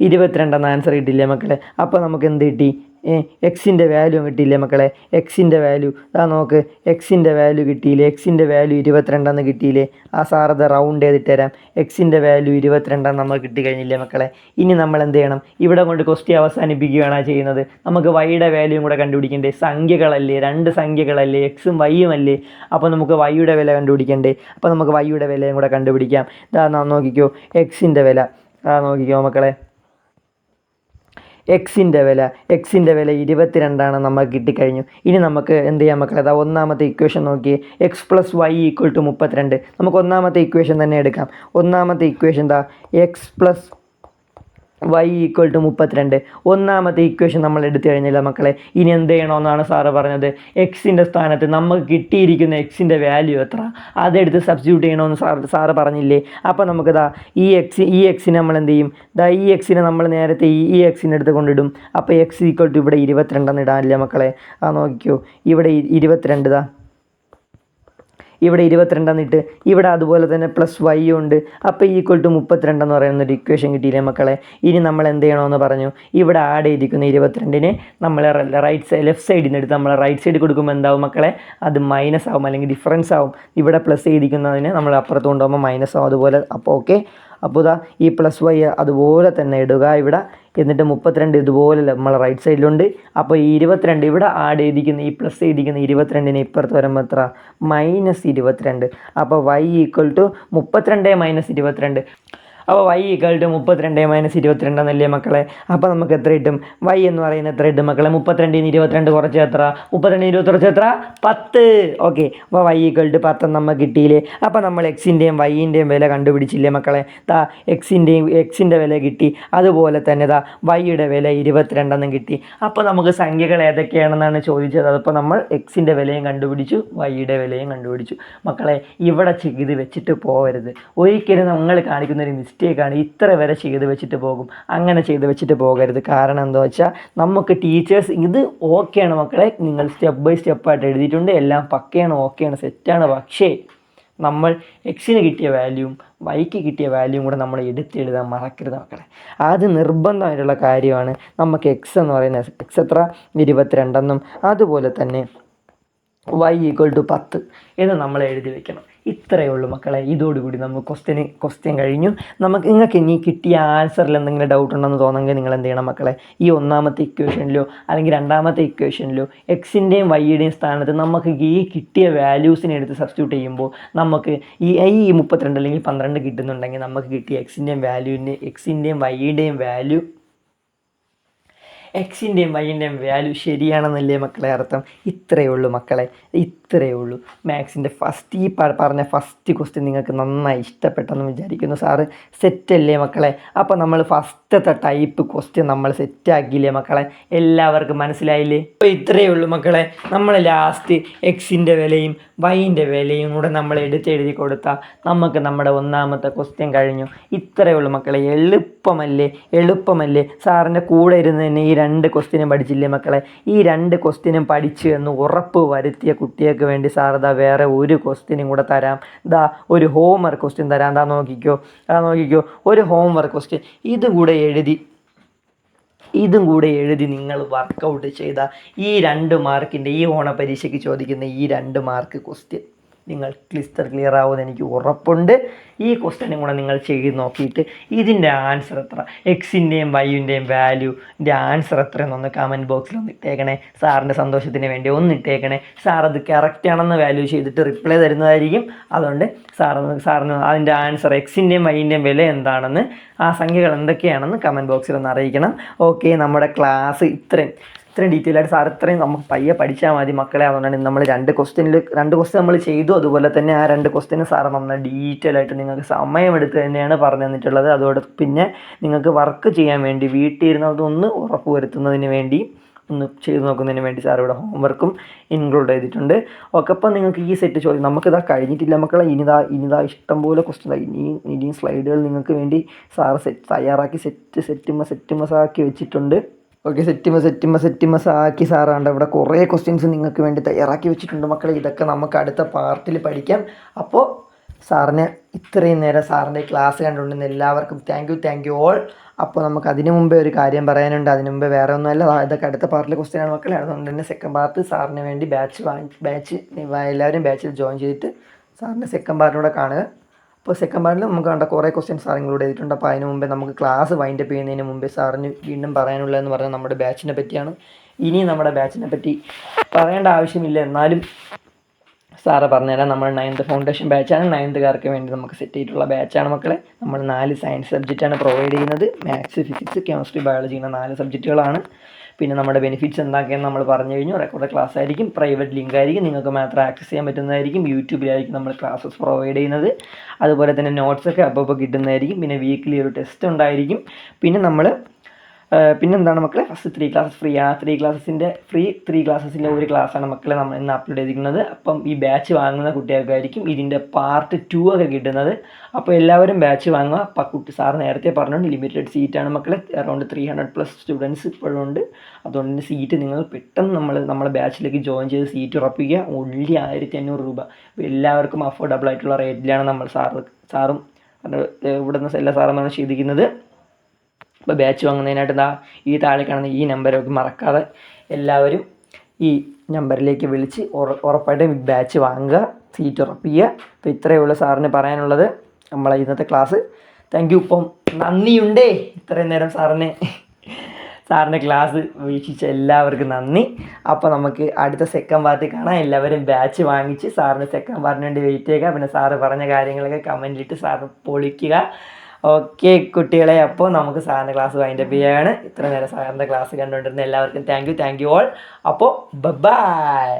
22 എന്ന ആൻസർ കിട്ടില്ലേ മക്കളെ? അപ്പോൾ നമുക്ക് എന്ത് കിട്ടി? എക്സിൻ്റെ വാല്യൂ കിട്ടിയില്ലേ മക്കളെ? എക്സിൻ്റെ വാല്യൂ നോക്ക്. എക്സിൻ്റെ വാല്യൂ കിട്ടിയില്ലേ? എക്സിൻ്റെ വാല്യൂ 22 എന്ന് കിട്ടിയില്ലേ? ആ സാറത് റൗണ്ട് ചെയ്തിട്ട് തരാം. എക്സിൻ്റെ വാല്യൂ 22 നമുക്ക് കിട്ടിക്കഴിഞ്ഞില്ലേ മക്കളെ? ഇനി നമ്മൾ എന്ത് ചെയ്യണം? ഇവിടെ കൊണ്ട് ക്വസ്റ്റ്യൻ അവസാനിപ്പിക്കുകയാണ് ചെയ്യുന്നത്. നമുക്ക് വൈയുടെ വാല്യൂയും കൂടെ കണ്ടുപിടിക്കണ്ടേ? സംഖ്യകളല്ലേ, 2 സംഖ്യകളല്ലേ, എക്സും വൈയും അല്ലേ? അപ്പോൾ നമുക്ക് വൈയുടെ വില കണ്ടുപിടിക്കണ്ടേ? അപ്പോൾ നമുക്ക് വൈയുടെ വിലയും കൂടെ കണ്ടുപിടിക്കാം. നോക്കിക്കോ, എക്സിൻ്റെ വില നോക്കിക്കോ മക്കളെ. എക്സിൻ്റെ വില 22 നമുക്ക് കിട്ടിക്കഴിഞ്ഞു. ഇനി നമുക്ക് എന്ത് ചെയ്യാൻ മക്കളെ, അതാ ഒന്നാമത്തെ ഇക്വേഷൻ നോക്കിയേ, x plus y equal to 32. നമുക്ക് ഒന്നാമത്തെ ഇക്വേഷൻ തന്നെ എടുക്കാം. ഒന്നാമത്തെ ഇക്വേഷൻ എന്താ, x plus y equal to 32. ഒന്നാമത്തെ ഇക്വേഷൻ നമ്മൾ എടുത്തു കഴിഞ്ഞില്ല മക്കളെ. ഇനി എന്ത് ചെയ്യണമെന്നാണ് സാറ് പറഞ്ഞത്, എക്സിൻ്റെ സ്ഥാനത്ത് നമുക്ക് കിട്ടിയിരിക്കുന്ന എക്സിൻ്റെ വാല്യൂ എത്ര അതെടുത്ത് സബ്സ്റ്റിറ്റ്യൂട്ട് ചെയ്യണമെന്ന് സാറ് പറഞ്ഞില്ലേ. അപ്പോൾ നമുക്കിതാ ഈ എക്സിനെ നമ്മൾ എന്ത് ചെയ്യും, ഈ എക്സിനെ നമ്മൾ നേരത്തെ ഈ എക്സിൻ്റെ അടുത്ത് കൊണ്ടിടും. അപ്പോൾ എക്സ് ഈക്വൽ ടു ഇവിടെ 22 ഇടാനില്ല മക്കളെ. നോക്കിയോ, ഇവിടെ 22 ഇവിടെ 22 ഇട്ട് ഇവിടെ അതുപോലെ തന്നെ പ്ലസ് വൈ ഉണ്ട്. അപ്പോൾ ഈക്വൽ ടു 32 എന്ന് പറയുന്നൊരു ഇക്വേഷൻ കിട്ടിയില്ലേ മക്കളെ. ഇനി നമ്മൾ എന്ത് ചെയ്യണമെന്ന് പറഞ്ഞു, ഇവിടെ ആഡ് ചെയ്തിരിക്കുന്ന 22 നമ്മൾ ലെഫ്റ്റ് സൈഡിൽ നിന്ന് എടുത്ത് നമ്മൾ റൈറ്റ് സൈഡിൽ കൊടുക്കുമ്പോൾ എന്താവും മക്കളെ, അത് മൈനസ് ആവും അല്ലെങ്കിൽ ഡിഫറൻസ് ആവും. ഇവിടെ പ്ലസ് ചെയ്തിരിക്കുന്നതിന് നമ്മൾ അപ്പുറത്ത് കൊണ്ടുപോകുമ്പോൾ മൈനസ് ആവും. അതുപോലെ അപ്പോൾ ഓക്കെ, അപ്പോൾ ഇതാ ഈ പ്ലസ് വൈ അതുപോലെ തന്നെ ഇടുക ഇവിടെ. എന്നിട്ട് 32 ഇതുപോലെ നമ്മൾ റൈറ്റ് സൈഡിലുണ്ട്. അപ്പോൾ ഈ 22 ഇവിടെ ആഡ് ചെയ്തിരിക്കുന്ന ഈ പ്ലസ് ചെയ്തിരിക്കുന്ന 22 ഇപ്പുറത്ത് വരുമ്പോൾ എത്ര, -22. അപ്പോൾ y ഈക്വൽ ടു 32 - 22. അപ്പോൾ y ഈക്വൽ ടു 32 - 22 എന്നല്ലേ മക്കളെ. അപ്പോൾ നമുക്ക് എത്ര കിട്ടും, y എന്ന് പറയുന്നത് എത്ര കിട്ടും മക്കളെ, 32 - 22 കുറച്ച് എത്ര, 32 - 22 കുറച്ച് എത്ര, 10. ഓക്കെ, അപ്പോൾ y ഈക്വൽ ടു 10 നമുക്ക് കിട്ടിയില്ലേ. അപ്പോൾ നമ്മൾ എക്സിൻ്റെയും വൈൻ്റെയും വില കണ്ടുപിടിച്ചില്ലേ മക്കളെ. എക്സിൻ്റെ വില കിട്ടി, അതുപോലെ തന്നെ വൈയുടെ വില 22 കിട്ടി. അപ്പോൾ നമുക്ക് സംഖ്യകൾ ഏതൊക്കെയാണെന്നാണ് ചോദിച്ചത്. അപ്പോൾ നമ്മൾ എക്സിൻ്റെ വിലയും കണ്ടുപിടിച്ചു, വൈയുടെ വിലയും കണ്ടുപിടിച്ചു. മക്കളെ ഇവിടെ ചെയ്ത് വെച്ചിട്ട് പോകരുത്. ഒരിക്കലും നമ്മൾ കാണിക്കുന്നൊരു മിസ്റ്റേക്കാണ്, ഇത്ര വരെ ചെയ്ത് വെച്ചിട്ട് പോകും. അങ്ങനെ ചെയ്ത് വെച്ചിട്ട് പോകരുത്. കാരണം എന്താ വെച്ചാൽ നമുക്ക് ടീച്ചേഴ്സ് ഇത് ഓക്കെയാണ് മക്കളെ, നിങ്ങൾ സ്റ്റെപ്പ് ബൈ സ്റ്റെപ്പായിട്ട് എഴുതിയിട്ടുണ്ട്, എല്ലാം പക്കയാണ്, ഓക്കെയാണ്, സെറ്റാണ്. പക്ഷേ നമ്മൾ എക്സിന് കിട്ടിയ വാല്യൂവും വൈക്ക് കിട്ടിയ വാല്യൂവും കൂടെ നമ്മൾ എടുത്തെഴുതാൻ മറക്കരുത് മക്കളെ. അത് നിർബന്ധമായിട്ടുള്ള കാര്യമാണ്. നമുക്ക് എക്സ് എന്ന് പറയുന്നത് എക്സ് എത്ര, 22 അതുപോലെ തന്നെ y ഈക്വൽ ടു 10 എന്ന് നമ്മൾ എഴുതി വെക്കണം. ഇത്രയേ ഉള്ളൂ മക്കളെ. ഇതോടുകൂടി നമ്മൾ ക്വസ്റ്റ്യൻ കഴിഞ്ഞു. നിങ്ങൾക്ക് ഇനി കിട്ടിയ ആൻസറിൽ എന്തെങ്കിലും ഡൗട്ട് ഉണ്ടെന്ന് തോന്നുമെങ്കിൽ നിങ്ങൾ എന്ത് ചെയ്യണം മക്കളെ, ഈ ഒന്നാമത്തെ ഇക്വേഷനിലോ അല്ലെങ്കിൽ രണ്ടാമത്തെ ഇക്വേഷനിലോ എക്സിൻ്റെയും വൈയുടെയും സ്ഥാനത്ത് നമുക്ക് ഈ കിട്ടിയ വാല്യൂസിനെ എടുത്ത് സബ്സ്റ്റിറ്റ്യൂട്ട് ചെയ്യുമ്പോൾ നമുക്ക് ഈ 32 അല്ലെങ്കിൽ 12 കിട്ടുന്നുണ്ടെങ്കിൽ നമുക്ക് കിട്ടിയ എക്സിൻ്റെയും വൈൻ്റെയും വാല്യൂ ശരിയാണെന്നല്ലേ മക്കളെ അർത്ഥം. ഇത്രയേ ഉള്ളൂ മക്കളെ, ഇത്രയേ ഉള്ളൂ. മാത്സിൻ്റെ പറഞ്ഞ ഫസ്റ്റ് ക്വസ്റ്റ്യൻ നിങ്ങൾക്ക് നന്നായി ഇഷ്ടപ്പെട്ടെന്ന് വിചാരിക്കുന്നു. സാറ് സെറ്റല്ലേ മക്കളെ. അപ്പോൾ നമ്മൾ ഫസ്റ്റത്തെ ടൈപ്പ് ക്വസ്റ്റ്യൻ നമ്മൾ സെറ്റാക്കിയില്ലേ മക്കളെ, എല്ലാവർക്കും മനസ്സിലായില്ലേ. അപ്പോൾ ഇത്രയേ ഉള്ളൂ മക്കളെ. നമ്മൾ ലാസ്റ്റ് എക്സിൻ്റെ വിലയും വൈൻ്റെ വിലയും കൂടെ നമ്മൾ എഴുതി കൊടുത്താൽ നമുക്ക് നമ്മുടെ ഒന്നാമത്തെ ക്വസ്റ്റ്യൻ കഴിഞ്ഞു. ഇത്രയേ ഉള്ളൂ മക്കളെ. എളുപ്പമല്ലേ. സാറിൻ്റെ കൂടെ ഇരുന്ന് തന്നെ ഈ 2 ക്വസ്റ്റ്യനും പഠിച്ചില്ലേ മക്കളെ. ഈ 2 ക്വസ്റ്റ്യനും പഠിച്ചു എന്ന് ഉറപ്പ് വരുത്തിയ കുട്ടികൾക്ക് വേണ്ടി സാർ വേറെ ഒരു ക്വസ്റ്റ്യനും കൂടെ തരാം. ഒരു ഹോംവർക്ക് ക്വസ്റ്റ്യൻ തരാം. നോക്കിക്കോ, ഒരു ഹോംവർക്ക് ക്വസ്റ്റ്യൻ ഇതും കൂടെ എഴുതി നിങ്ങൾ വർക്കൗട്ട് ചെയ്ത ഈ 2 മാർക്കിൻ്റെ ഈ ഓണപരീക്ഷയ്ക്ക് ചോദിക്കുന്ന ഈ 2 മാർക്ക് ക്വസ്റ്റ്യൻ നിങ്ങൾ ക്ലിയർ ആവുമെന്ന് എനിക്ക് ഉറപ്പുണ്ട്. ഈ ക്വസ്റ്റ്യനും കൂടെ നിങ്ങൾ ചെയ്ത് നോക്കിയിട്ട് ഇതിൻ്റെ ആൻസർ എത്ര, എക്സിൻ്റെയും വൈൻ്റെയും വാല്യൂൻ്റെ ആൻസർ എത്രയെന്നൊന്ന് കമൻറ്റ് ബോക്സിൽ ഒന്ന് ഇട്ടേക്കണേ. സാറിൻ്റെ സന്തോഷത്തിന് വേണ്ടി ഇട്ടേക്കണേ. സാർ അത് കറക്റ്റാണെന്ന് വാല്യൂ ചെയ്തിട്ട് റിപ്ലൈ തരുന്നതായിരിക്കും. അതുകൊണ്ട് സാറിന് അതിൻ്റെ ആൻസർ എക്സിൻ്റെയും വൈൻ്റെയും വില എന്താണെന്ന്, ആ സംഖ്യകൾ എന്തൊക്കെയാണെന്ന് കമൻറ്റ് ബോക്സിൽ ഒന്ന് അറിയിക്കണം. ഓക്കെ, നമ്മുടെ ക്ലാസ് ഇത്രയും ഡീറ്റെയിൽ ആയിട്ട് സാർ ഇത്രയും നമുക്ക് പയ്യെ പഠിച്ചാൽ മതി മക്കളെ. അതുകൊണ്ടാണ് നമ്മൾ 2 ക്വസ്റ്റ്യൻ നമ്മൾ ചെയ്തു. അതുപോലെ തന്നെ ആ 2 ക്വസ്റ്റ്യന് സാർ നന്നായി ഡീറ്റെയിൽ ആയിട്ട് നിങ്ങൾക്ക് സമയമെടുത്ത് തന്നെയാണ് പറഞ്ഞു തന്നിട്ടുള്ളത്. അതോടെ പിന്നെ നിങ്ങൾക്ക് വർക്ക് ചെയ്യാൻ വേണ്ടി വീട്ടിൽ ഇരുന്നതൊന്ന് ഉറപ്പ് വരുത്തുന്നതിന് വേണ്ടി ഒന്ന് ചെയ്ത് നോക്കുന്നതിന് വേണ്ടി സാർ ഇവിടെ ഹോംവർക്കും ഇൻക്ലൂഡ് ചെയ്തിട്ടുണ്ട്. ഓക്കെ, അപ്പം നിങ്ങൾക്ക് ഈ സെറ്റ് ചോദ്യം നമുക്കിതാ കഴിഞ്ഞിട്ടില്ല മക്കളെ. ഇനിതാ ഇഷ്ടംപോലെ ക്വസ്റ്റ്യൻ ഇനിയും സ്ലൈഡുകൾ നിങ്ങൾക്ക് വേണ്ടി സാർ തയ്യാറാക്കി സെറ്റുമസാക്കി വെച്ചിട്ടുണ്ട്. ഓക്കെ, സെറ്റിമസ് ആക്കി സാറാണ്ട് ഇവിടെ കുറേ ക്വസ്റ്റ്യൻസ് നിങ്ങൾക്ക് വേണ്ടി തയ്യാറാക്കി വെച്ചിട്ടുണ്ട് മക്കളെ. ഇതൊക്കെ നമുക്ക് അടുത്ത പാർട്ടിൽ പഠിക്കാം. അപ്പോൾ സാറിന് ഇത്രയും നേരം സാറിൻ്റെ ക്ലാസ് കണ്ടുകൊണ്ടിരുന്ന എല്ലാവർക്കും താങ്ക് യു ഓൾ. അപ്പോൾ നമുക്ക് അതിനു മുമ്പേ ഒരു കാര്യം പറയാനുണ്ട്. അതിനു മുമ്പേ വേറെ ഒന്നുമല്ല, ഇതൊക്കെ അടുത്ത പാർട്ടിലെ ക്വസ്റ്റ്യനാണ് മക്കളെ. അതുകൊണ്ട് തന്നെ സെക്കൻഡ് പാർട്ട് സാറിന് വേണ്ടി എല്ലാവരും ബാച്ചിൽ ജോയിൻ ചെയ്തിട്ട് സാറിൻ്റെ സെക്കൻഡ് പാർട്ടിലൂടെ കാണുക. അപ്പോൾ സെക്കൻഡ് പാർട്ടിൽ നമുക്ക് കണ്ട കുറേ ക്വസ്റ്റ്യൻസ് സാർ ഇൻക്ലൂഡ് ചെയ്തിട്ടുണ്ട്. അപ്പോൾ അതിന് മുമ്പേ നമുക്ക് ക്ലാസ് വൈൻഡപ്പ് ചെയ്യുന്നതിന് മുമ്പേ സാറിന് വീണ്ടും പറയാനുള്ളതെന്ന് പറഞ്ഞാൽ നമ്മുടെ ബാച്ചിനെ പറ്റിയാണ്. ഇനി നമ്മുടെ ബാച്ചിനെ പറ്റി പറയേണ്ട ആവശ്യമില്ല, എന്നാലും സാറ് പറഞ്ഞുതരാം. നമ്മൾ 9th ഫൗണ്ടേഷൻ ബാച്ചാണ്. 9th വേണ്ടി നമുക്ക് സെറ്റ് ചെയ്തിട്ടുള്ള ബാച്ചാണ് മക്കളെ. നമ്മൾ 4 സയൻസ് സബ്ജക്റ്റാണ് പ്രൊവൈഡ് ചെയ്യുന്നത്. മാത്സ്, ഫിസിക്സ്, കെമിസ്ട്രി, ബയോളജി ഇങ്ങനെ 4 സബ്ജക്റ്റുകളാണ്. പിന്നെ നമ്മുടെ ബെനിഫിറ്റ്സ് എന്താക്കിയെന്ന് നമ്മൾ പറഞ്ഞു കഴിഞ്ഞു. റെക്കോർഡ് ക്ലാസ് ആയിരിക്കും, പ്രൈവറ്റ് ലിങ്ക് ആയിരിക്കും, നിങ്ങൾക്ക് മാത്രം ആക്സസ് ചെയ്യാൻ പറ്റുന്നതായിരിക്കും. യൂട്യൂബിലായിരിക്കും നമ്മൾ ക്ലാസ്സസ് പ്രൊവൈഡ് ചെയ്യുന്നത്. അതുപോലെ തന്നെ നോട്ട്സൊക്കെ അപ്പോൾ കിട്ടുന്നതായിരിക്കും. പിന്നെ വീക്കിലി ഒരു ടെസ്റ്റ് ഉണ്ടായിരിക്കും. പിന്നെന്താണ് മക്കളെ, ഫസ്റ്റ് 3 ക്ലാസ്സസ് ഫ്രീ ആണ്. 3 ക്ലാസ്സസിൻ്റെ ഒരു ക്ലാസ്സാണ് മക്കളെ നമ്മൾ ഇന്ന് അപ്ലോഡ് ചെയ്തിരിക്കുന്നത്. അപ്പം ഈ ബാച്ച് വാങ്ങുന്ന കുട്ടികൾക്കായിരിക്കും ഇതിൻ്റെ പാർട്ട് 2 ഒക്കെ കിട്ടുന്നത്. അപ്പോൾ എല്ലാവരും ബാച്ച് വാങ്ങുക. അപ്പം സാർ നേരത്തെ പറഞ്ഞുകൊണ്ട് ലിമിറ്റഡ് സീറ്റാണ് മക്കളെ. അറൗണ്ട് 300+ സ്റ്റുഡൻസ് ഇപ്പോഴും ഉണ്ട്. അതുകൊണ്ട് സീറ്റ് നിങ്ങൾ പെട്ടെന്ന് നമ്മളെ ബാച്ചിലേക്ക് ജോയിൻ ചെയ്ത് സീറ്റ് ഉറപ്പിക്കുക. ഓൺലി 1500 രൂപ. എല്ലാവർക്കും അഫോർഡബിൾ ആയിട്ടുള്ള റേറ്റിലാണ് നമ്മൾ സാറും ഇവിടുന്ന് എല്ലാ സാറുമാരും ചെയ്തിരിക്കുന്നത്. അപ്പോൾ ബാച്ച് വാങ്ങുന്നതിനായിട്ട് ഈ താഴെ കാണുന്ന ഈ നമ്പരൊക്കെ മറക്കാതെ എല്ലാവരും ഈ നമ്പറിലേക്ക് വിളിച്ച് ഉറപ്പായിട്ടും ബാച്ച് വാങ്ങുക, സീറ്റ് ഉറപ്പിക്കുക. അപ്പോൾ ഇത്രയേ ഉള്ളൂ സാറിന് പറയാനുള്ളത് നമ്മളെ ഇന്നത്തെ ക്ലാസ്. Thank you. ഇപ്പം നന്ദിയുണ്ടേ ഇത്രയും നേരം സാറിൻ്റെ ക്ലാസ് വീക്ഷിച്ച എല്ലാവർക്കും നന്ദി. അപ്പോൾ നമുക്ക് അടുത്ത സെക്കൻഡ് പാർട്ടിൽ കാണാം. എല്ലാവരും ബാച്ച് വാങ്ങിച്ച് സാറിന് സെക്കൻഡ് പാർട്ടിന് വേണ്ടി വെയിറ്റ് ചെയ്യുക. പിന്നെ സാറ് പറഞ്ഞ കാര്യങ്ങളൊക്കെ കമൻറ്റിലിട്ട് സാറ് പൊളിക്കുക. ഓക്കെ കുട്ടികളെ, അപ്പോൾ നമുക്ക് സാറിൻ്റെ ക്ലാസ് വൈൻഡപ്പ് ചെയ്യുകയാണ്. ഇത്ര നേരം സാറിൻ്റെ ക്ലാസ് കണ്ടുകൊണ്ടിരുന്ന എല്ലാവർക്കും താങ്ക് യു ഓൾ. അപ്പോൾ ബൈ.